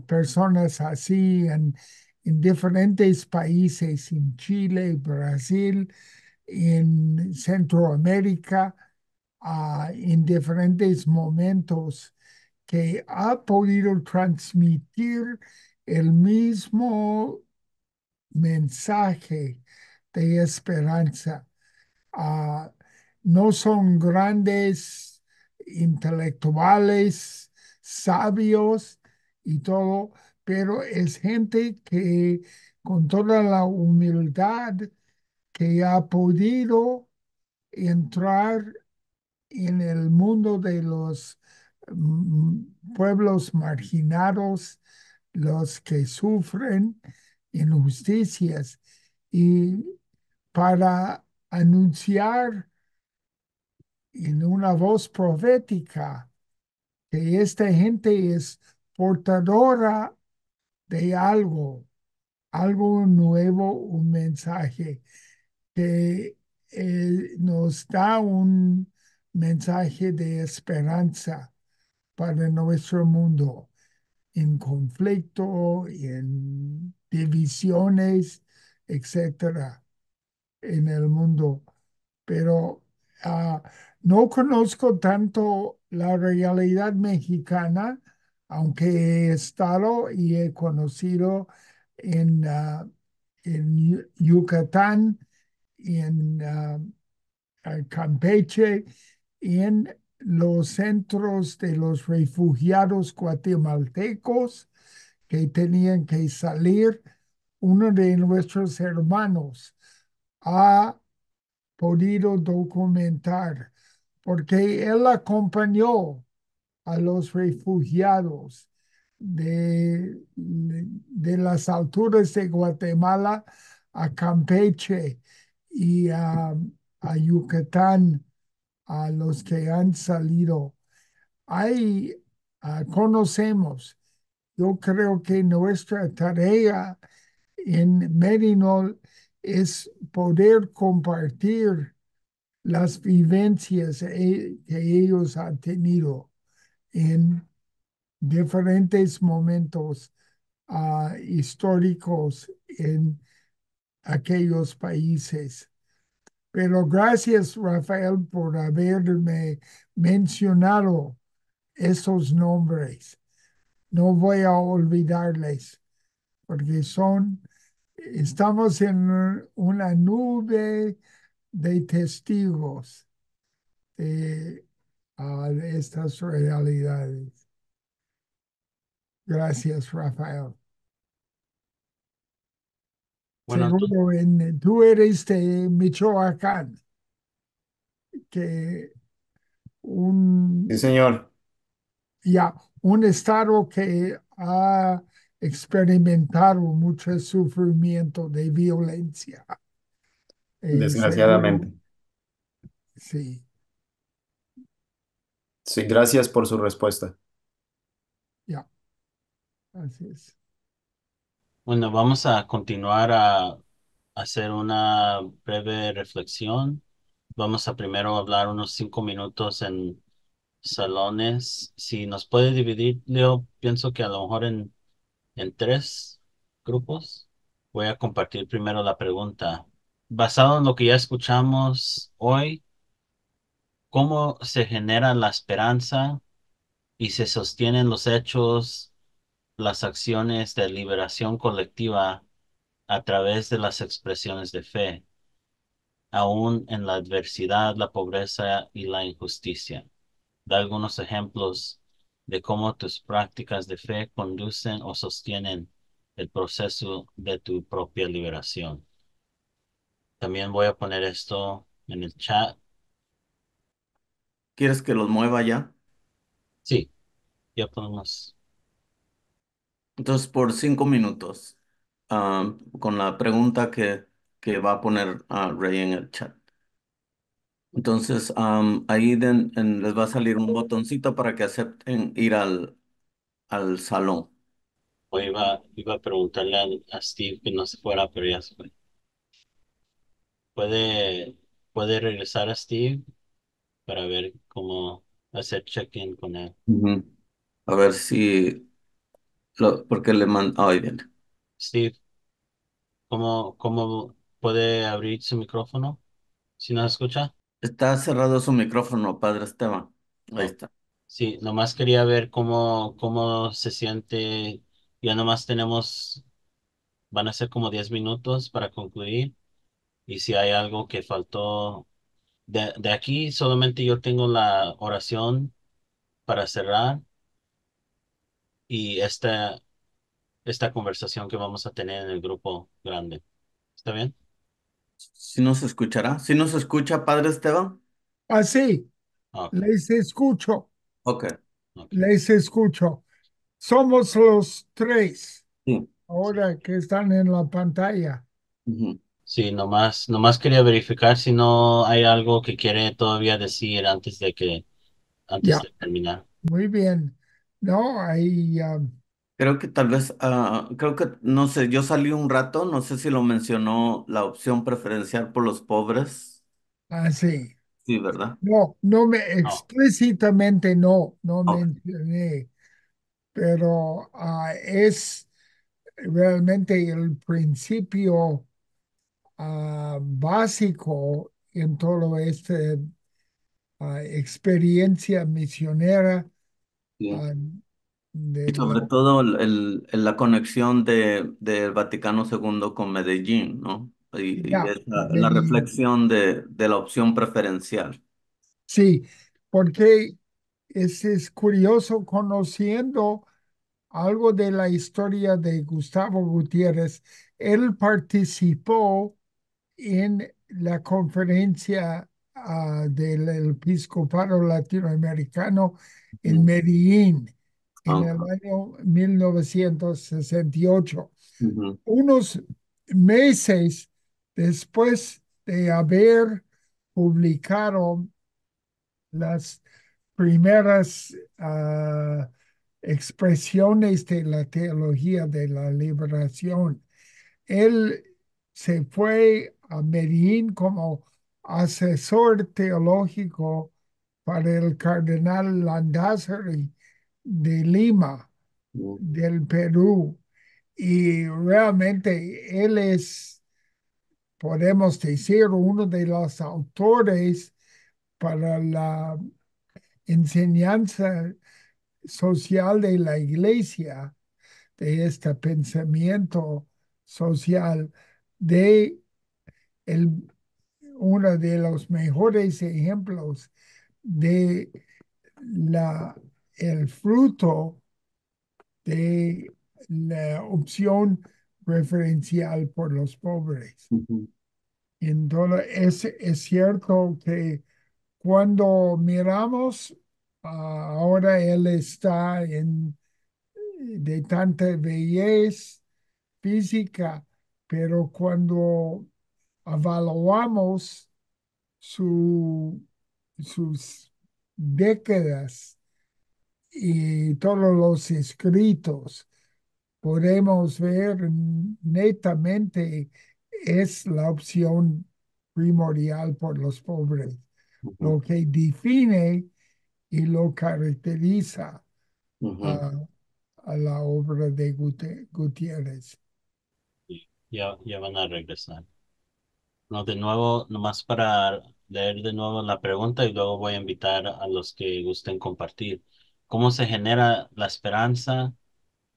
personas así en diferentes países, en Chile, Brasil, en Centroamérica, en diferentes momentos que ha podido transmitir el mismo mensaje de esperanza. Ah, no son grandes intelectuales, sabios y todo, pero es gente que con toda la humildad que ha podido entrar en el mundo de los pueblos marginados, los que sufren injusticias, y para anunciar en una voz profética que esta gente es portadora de algo, algo nuevo, un mensaje que nos da un mensaje de esperanza para nuestro mundo en conflicto, en divisiones, etcétera, en el mundo. Pero ah, no conozco tanto la realidad mexicana, aunque he estado y he conocido en Yucatán, en Campeche, en los centros de los refugiados guatemaltecos que tenían que salir. Uno de nuestros hermanos ha podido documentar, porque él acompañó a los refugiados de las alturas de Guatemala a Campeche y a Yucatán, a los que han salido. Ahí conocemos. Yo creo que nuestra tarea en Merinol es poder compartir las vivencias que ellos han tenido en diferentes momentos históricos en aquellos países. Pero gracias, Rafael, por haberme mencionado esos nombres. No voy a olvidarles, porque estamos en una nube de testigos de, de estas realidades. Gracias, Rafael. Bueno, Seguro tú eres de Michoacán, que Sí, un, señor. ya, un estado que ha experimentado mucho sufrimiento de violencia. Seguro, Desgraciadamente. sí, Sí, gracias por su respuesta. ya, así es. Bueno, vamos a continuar a hacer una breve reflexión. Vamos a primero hablar unos 5 minutos en salones. Si nos puede dividir, Leo, pienso que a lo mejor en 3 grupos. Voy a compartir primero la pregunta. Basado en lo que ya escuchamos hoy, ¿cómo se genera la esperanza y se sostienen los hechos, las acciones de liberación colectiva a través de las expresiones de fe, aún en la adversidad, la pobreza y la injusticia? Da algunos ejemplos de cómo tus prácticas de fe conducen o sostienen el proceso de tu propia liberación. También voy a poner esto en el chat. ¿Quieres que los mueva ya? Sí, ya podemos. Entonces, por 5 minutos, con la pregunta que va a poner Ray en el chat. Entonces, ahí les va a salir un botoncito para que acepten ir al salón. O iba a preguntarle a Steve que no se fuera, pero ya se fue. ¿Puede, puede regresar a Steve para ver cómo hacer check-in con él? Ujú. A ver si, porque le mando, ahí viene. Steve, ¿cómo puede abrir su micrófono? ¿Si nos escucha? Está cerrado su micrófono, padre Esteban. Ahí Oh, está. sí, nomás quería ver cómo se siente. Ya nomás van a ser como 10 minutos para concluir. Y si hay algo que faltó, de aquí solamente yo tengo la oración para cerrar y esta conversación que vamos a tener en el grupo grande. ¿Está bien? ¿Sí nos escuchará? ¿Sí nos escucha, padre Esteban? Así, Ok, les escucho, Ok. ok. les escucho. Somos los tres Sí. Sí, ahora que están en la pantalla. Ujú. sí, nomás quería verificar si no hay algo que quiere todavía decir antes Ya, de terminar. muy bien. No, ahí, Creo que tal vez, creo que, no sé, yo salí un rato, no sé si lo mencionó la opción preferencial por los pobres. así. Sí, ¿verdad? No, no me Oh, explícitamente no Ok. mencioné, pero es realmente el principio básico en todo este experiencia misionera Sí. ah, Y de sobre lo, todo la conexión del Vaticano II con Medellín, ¿no? Y ya, la Medellín. reflexión de la opción preferencial. Sí, porque es curioso conociendo algo de la historia de Gustavo Gutiérrez. Él participó en la conferencia del episcopado latinoamericano en Ujú. Medellín en el Ajá. año 1968. Ujú. Unos meses después de haber publicado las primeras expresiones de la teología de la liberación. Él se fue a Medellín como asesor teológico para el cardenal Landázuri de Lima, Ujú. del Perú. Y realmente él es, podemos decir, uno de los autores para la enseñanza social de la iglesia, de este pensamiento social, de el, uno de los mejores ejemplos de la, el fruto de la opción preferencial por los pobres. Ujú. Entonces, es cierto que cuando miramos, ahora él está en de tanta belleza física, pero cuando evaluamos su, sus décadas y todos los escritos, podemos ver netamente es la opción primordial por los pobres, Ujú, lo que define y lo caracteriza ujú. a, a la obra de Gutiérrez. Y ya van a regresar. No, de nuevo, nomás para leer de nuevo la pregunta y luego voy a invitar a los que gusten compartir. ¿Cómo se genera la esperanza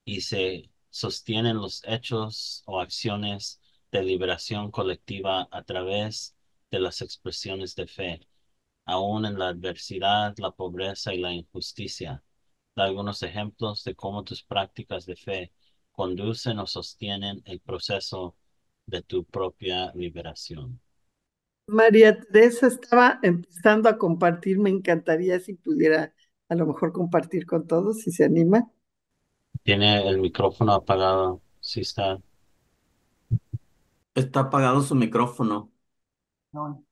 y se sostienen los hechos o acciones de liberación colectiva a través de las expresiones de fe, aún en la adversidad, la pobreza y la injusticia? Da algunos ejemplos de cómo tus prácticas de fe conducen o sostienen el proceso de tu propia liberación. María Teresa estaba empezando a compartir, me encantaría si pudiera a lo mejor compartir con todos, si se anima. Tiene el micrófono apagado. Sí está. Está apagado su micrófono. No,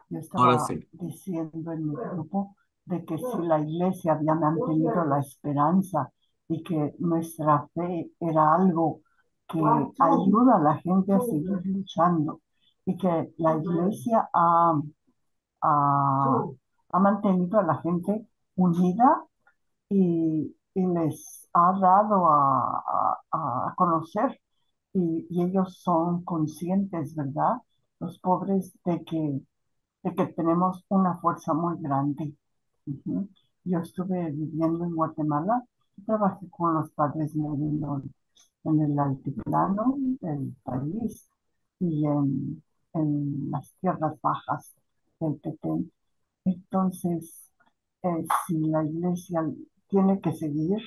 yo Ahora estaba sí. diciendo en mi grupo de que si la iglesia había mantenido la esperanza y que nuestra fe era algo que ayuda a la gente a seguir luchando y que la iglesia ha- ha mantenido a la gente unida y les ha dado a conocer y ellos son conscientes, ¿verdad? Los pobres de que tenemos una fuerza muy grande. Ujú. Yo estuve viviendo en Guatemala, trabajé con los padres merinos en el altiplano del país y en las tierras bajas del Petén. Entonces, si la iglesia tiene que seguir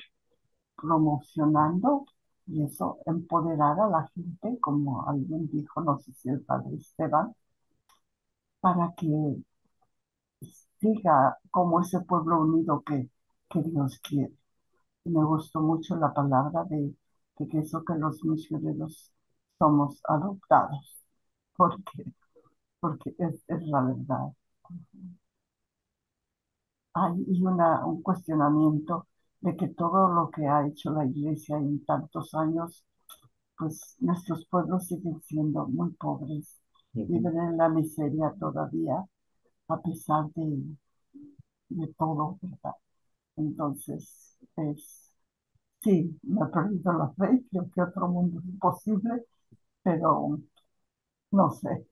promocionando y eso, empoderar a la gente, como alguien dijo, no sé si el padre Esteban, para que siga como ese pueblo unido que Dios quiere. Y me gustó mucho la palabra de que eso que los misioneros somos adoptados, porque, porque es la verdad. Hay un cuestionamiento de que todo lo que ha hecho la iglesia en tantos años, pues nuestros pueblos siguen siendo muy pobres, Ujú. viven en la miseria todavía, a pesar de todo, ¿verdad? Entonces, sí, me he perdido la fe, creo que otro mundo es imposible, pero no sé,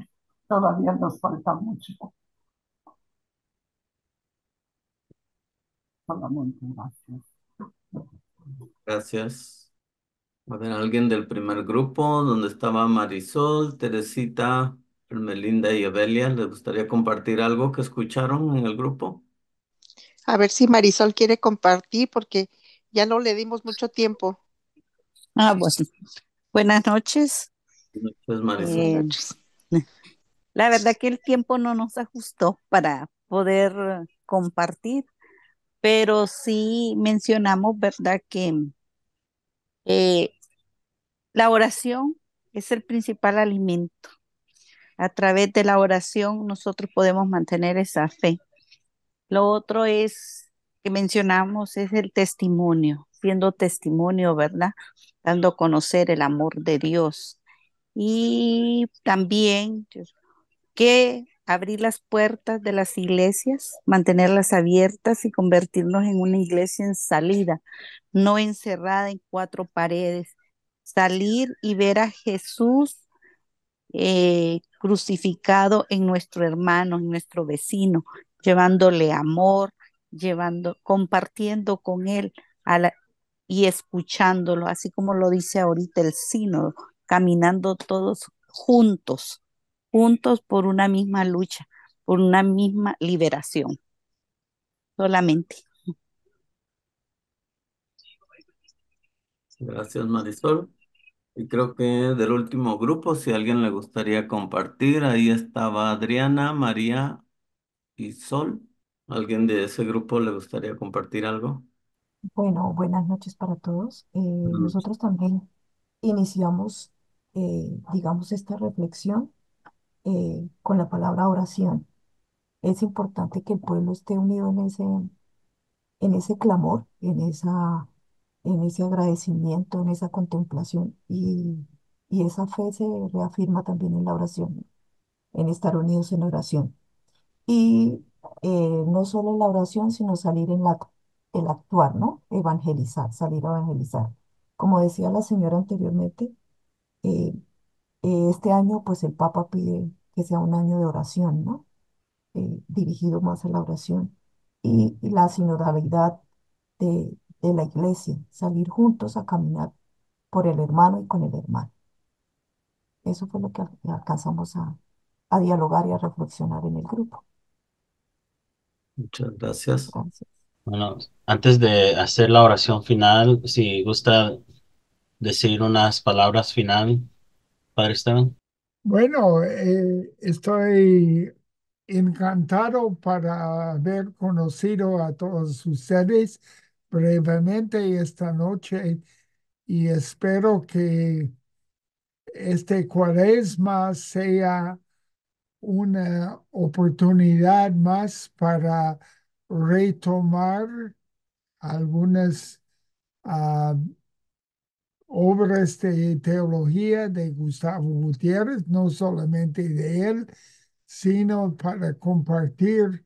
todavía nos falta mucho, solamente gracias. Gracias. A ver, alguien del primer grupo, donde estaba Marisol, Teresita, Hermelinda y Evelia, ¿les gustaría compartir algo que escucharon en el grupo? A ver si Marisol quiere compartir porque ya no le dimos mucho tiempo. Bueno, buenas noches. Pues Buenas Marisol. Eh, noches. la verdad que el tiempo no nos ajustó para poder compartir, pero sí mencionamos, ¿verdad? Que eh, la oración es el principal alimento. A través de la oración nosotros podemos mantener esa fe. Lo otro es que mencionamos es el testimonio, siendo testimonio, ¿verdad? Dando a conocer el amor de Dios. Y también que abrir las puertas de las iglesias, mantenerlas abiertas y convertirnos en una iglesia en salida, no encerrada en cuatro paredes. Salir y ver a Jesús crucificado en nuestro hermano, en nuestro vecino, llevándole amor, compartiendo con él y escuchándolo, así como lo dice ahorita el sínodo, caminando todos juntos, juntos por una misma lucha, por una misma liberación, solamente. Gracias, Marisol. Y creo que del último grupo, si a alguien le gustaría compartir, ahí estaba Adriana, María y Sol. ¿Alguien de ese grupo le gustaría compartir algo? Bueno, buenas noches para todos. Buenas noches. Nosotros también iniciamos, digamos, esta reflexión con la palabra oración. Es importante que el pueblo esté unido en ese clamor, en ese agradecimiento, en esa contemplación y esa fe se reafirma también en la oración, en estar unidos en oración. Y no solo en la oración, sino salir en el actuar, ¿no? Evangelizar, salir a evangelizar. Como decía la señora anteriormente, eh, este año pues el Papa pide que sea un año de oración, ¿no? Dirigido más a la oración y la sinodalidad de la iglesia, salir juntos a caminar por el hermano y con el hermano. Eso fue lo que alcanzamos a dialogar y a reflexionar en el grupo. Muchas gracias. Gracias. Bueno, antes de hacer la oración final, si gusta decir unas palabras final, Padre Esteban. Bueno, estoy encantado para haber conocido a todos ustedes brevemente esta noche y espero que este cuaresma sea una oportunidad más para retomar algunas ah, obras de teología de Gustavo Gutiérrez, no solamente de él, sino para compartir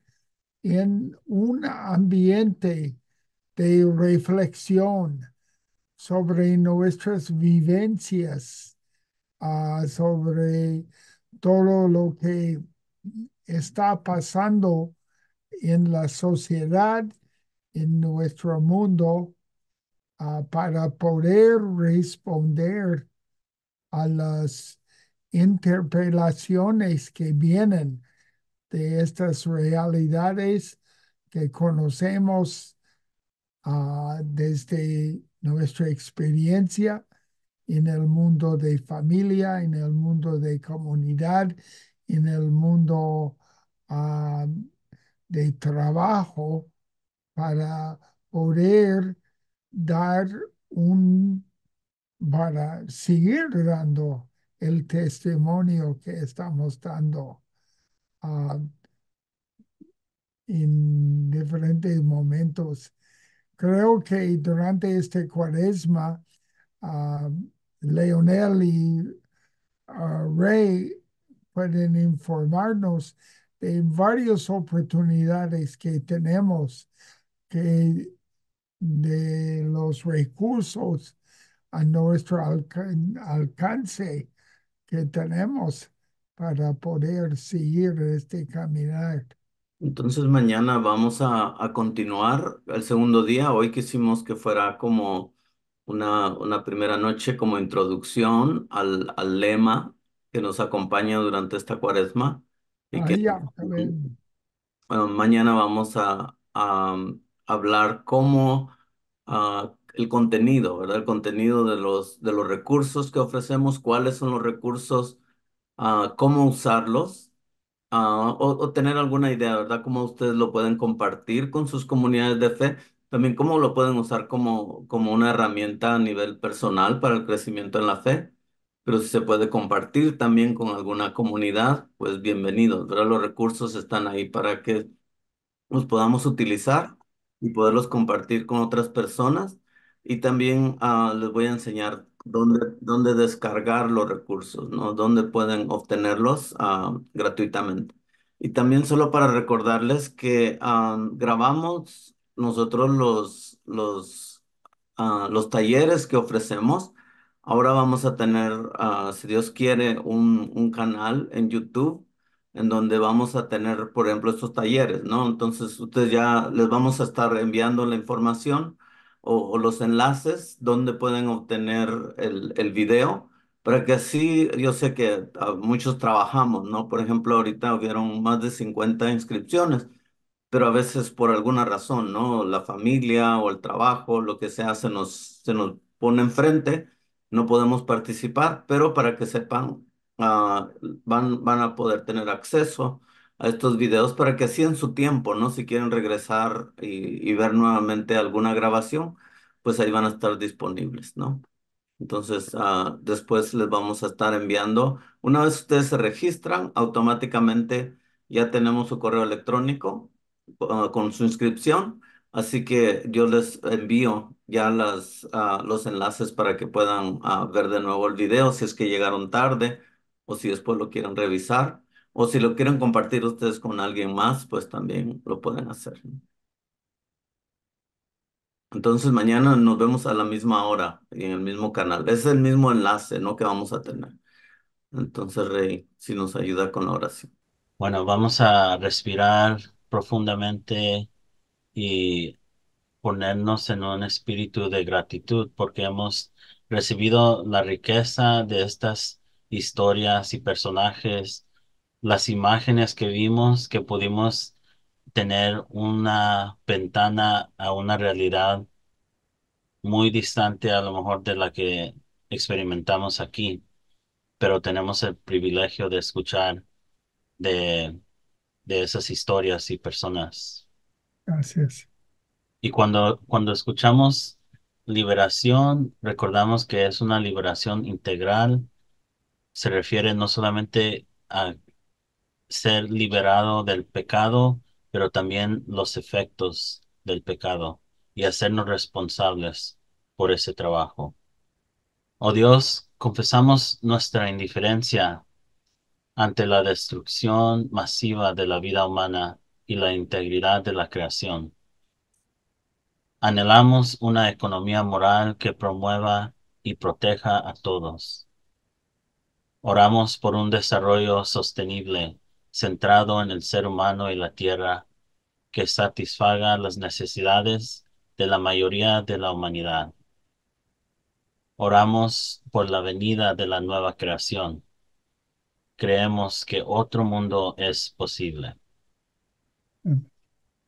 en un ambiente de reflexión sobre nuestras vivencias, sobre todo lo que está pasando en la sociedad, en nuestro mundo, para poder responder a las interpelaciones que vienen de estas realidades que conocemos desde nuestra experiencia en el mundo de familia, en el mundo de comunidad, en el mundo ah, de trabajo, para poder dar un, para seguir dando el testimonio que estamos dando ah, en diferentes momentos. Creo que durante este cuaresma, ah, Leonel y Ray pueden informarnos de varias oportunidades que tenemos que de los recursos a nuestro alcance que tenemos para poder seguir este caminar. Entonces mañana vamos a continuar el segundo día. Hoy quisimos que fuera como una primera noche como introducción al lema que nos acompaña durante esta cuaresma. Y que Ya, está bien. mañana vamos a hablar cómo el contenido, ¿verdad? El contenido de los recursos que ofrecemos, cuáles son los recursos, cómo usarlos, o tener alguna idea, ¿verdad? Cómo ustedes lo pueden compartir con sus comunidades de fe, también cómo lo pueden usar como una herramienta a nivel personal para el crecimiento en la fe, pero si se puede compartir también con alguna comunidad, pues bienvenidos, ¿verdad? Los recursos están ahí para que los podamos utilizar y poderlos compartir con otras personas. Y también les voy a enseñar dónde descargar los recursos, ¿no? Dónde pueden obtenerlos gratuitamente. Y también solo para recordarles que grabamos nosotros los talleres que ofrecemos. Ahora vamos a tener, si Dios quiere, un canal en YouTube en donde vamos a tener, por ejemplo, estos talleres, ¿no? Entonces, ustedes ya les vamos a estar enviando la información o los enlaces donde pueden obtener el video, para que así, yo sé que muchos trabajamos, ¿no? Por ejemplo, ahorita hubieron más de 50 inscripciones, pero a veces por alguna razón, ¿no? La familia o el trabajo, lo que sea, se nos pone enfrente, no podemos participar, pero para que sepan, van a poder tener acceso a estos videos para que así en su tiempo, ¿no? Si quieren regresar y ver nuevamente alguna grabación, pues ahí van a estar disponibles, ¿no? Entonces, después les vamos a estar enviando. Una vez ustedes se registran, automáticamente ya tenemos su correo electrónico con su inscripción. Así que yo les envío ya los enlaces para que puedan ver de nuevo el video si es que llegaron tarde o si después lo quieren revisar o si lo quieren compartir ustedes con alguien más, pues también lo pueden hacer, ¿no? Entonces mañana nos vemos a la misma hora y en el mismo canal. Es el mismo enlace, ¿no? Que vamos a tener. Entonces, Rey, si nos ayuda con la oración. Bueno, vamos a respirar profundamente y ponernos en un espíritu de gratitud porque hemos recibido la riqueza de estas historias y personajes, las imágenes que vimos, que pudimos tener una ventana a una realidad muy distante a lo mejor de la que experimentamos aquí, pero tenemos el privilegio de escuchar de, de esas historias y personas. Gracias. Y cuando escuchamos liberación, recordamos que es una liberación integral. Se refiere no solamente a ser liberado del pecado, pero también los efectos del pecado y hacernos responsables por ese trabajo. Oh Dios, confesamos nuestra indiferencia ante la destrucción masiva de la vida humana y la integridad de la creación. Anhelamos una economía moral que promueva y proteja a todos. Oramos por un desarrollo sostenible, centrado en el ser humano y la tierra, que satisfaga las necesidades de la mayoría de la humanidad. Oramos por la venida de la nueva creación. Creemos que otro mundo es posible.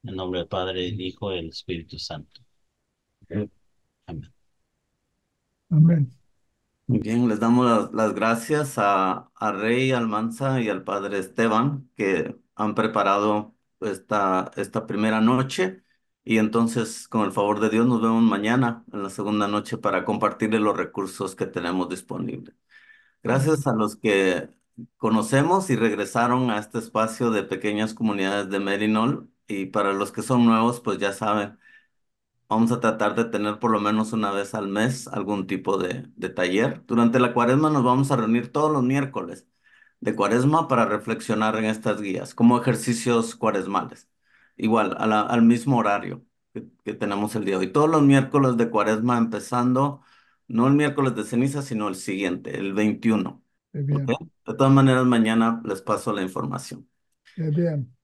En nombre del Padre, el Hijo y el Espíritu Santo. Amén. Amén. Muy bien, les damos las gracias a Rey Almanza y al Padre Esteban que han preparado esta primera noche y entonces con el favor de Dios nos vemos mañana en la segunda noche para compartirles los recursos que tenemos disponibles. Gracias a los que conocemos y regresaron a este espacio de pequeñas comunidades de Merinol y para los que son nuevos pues ya saben. Vamos a tratar de tener por lo menos una vez al mes algún tipo de taller. Durante la cuaresma nos vamos a reunir todos los miércoles de cuaresma para reflexionar en estas guías, como ejercicios cuaresmales. Igual, al mismo horario que tenemos el día de hoy. Todos los miércoles de cuaresma empezando, no el miércoles de ceniza, sino el siguiente, el 21. Qué ¿Ok? bien, De todas maneras, mañana les paso la información. qué bien.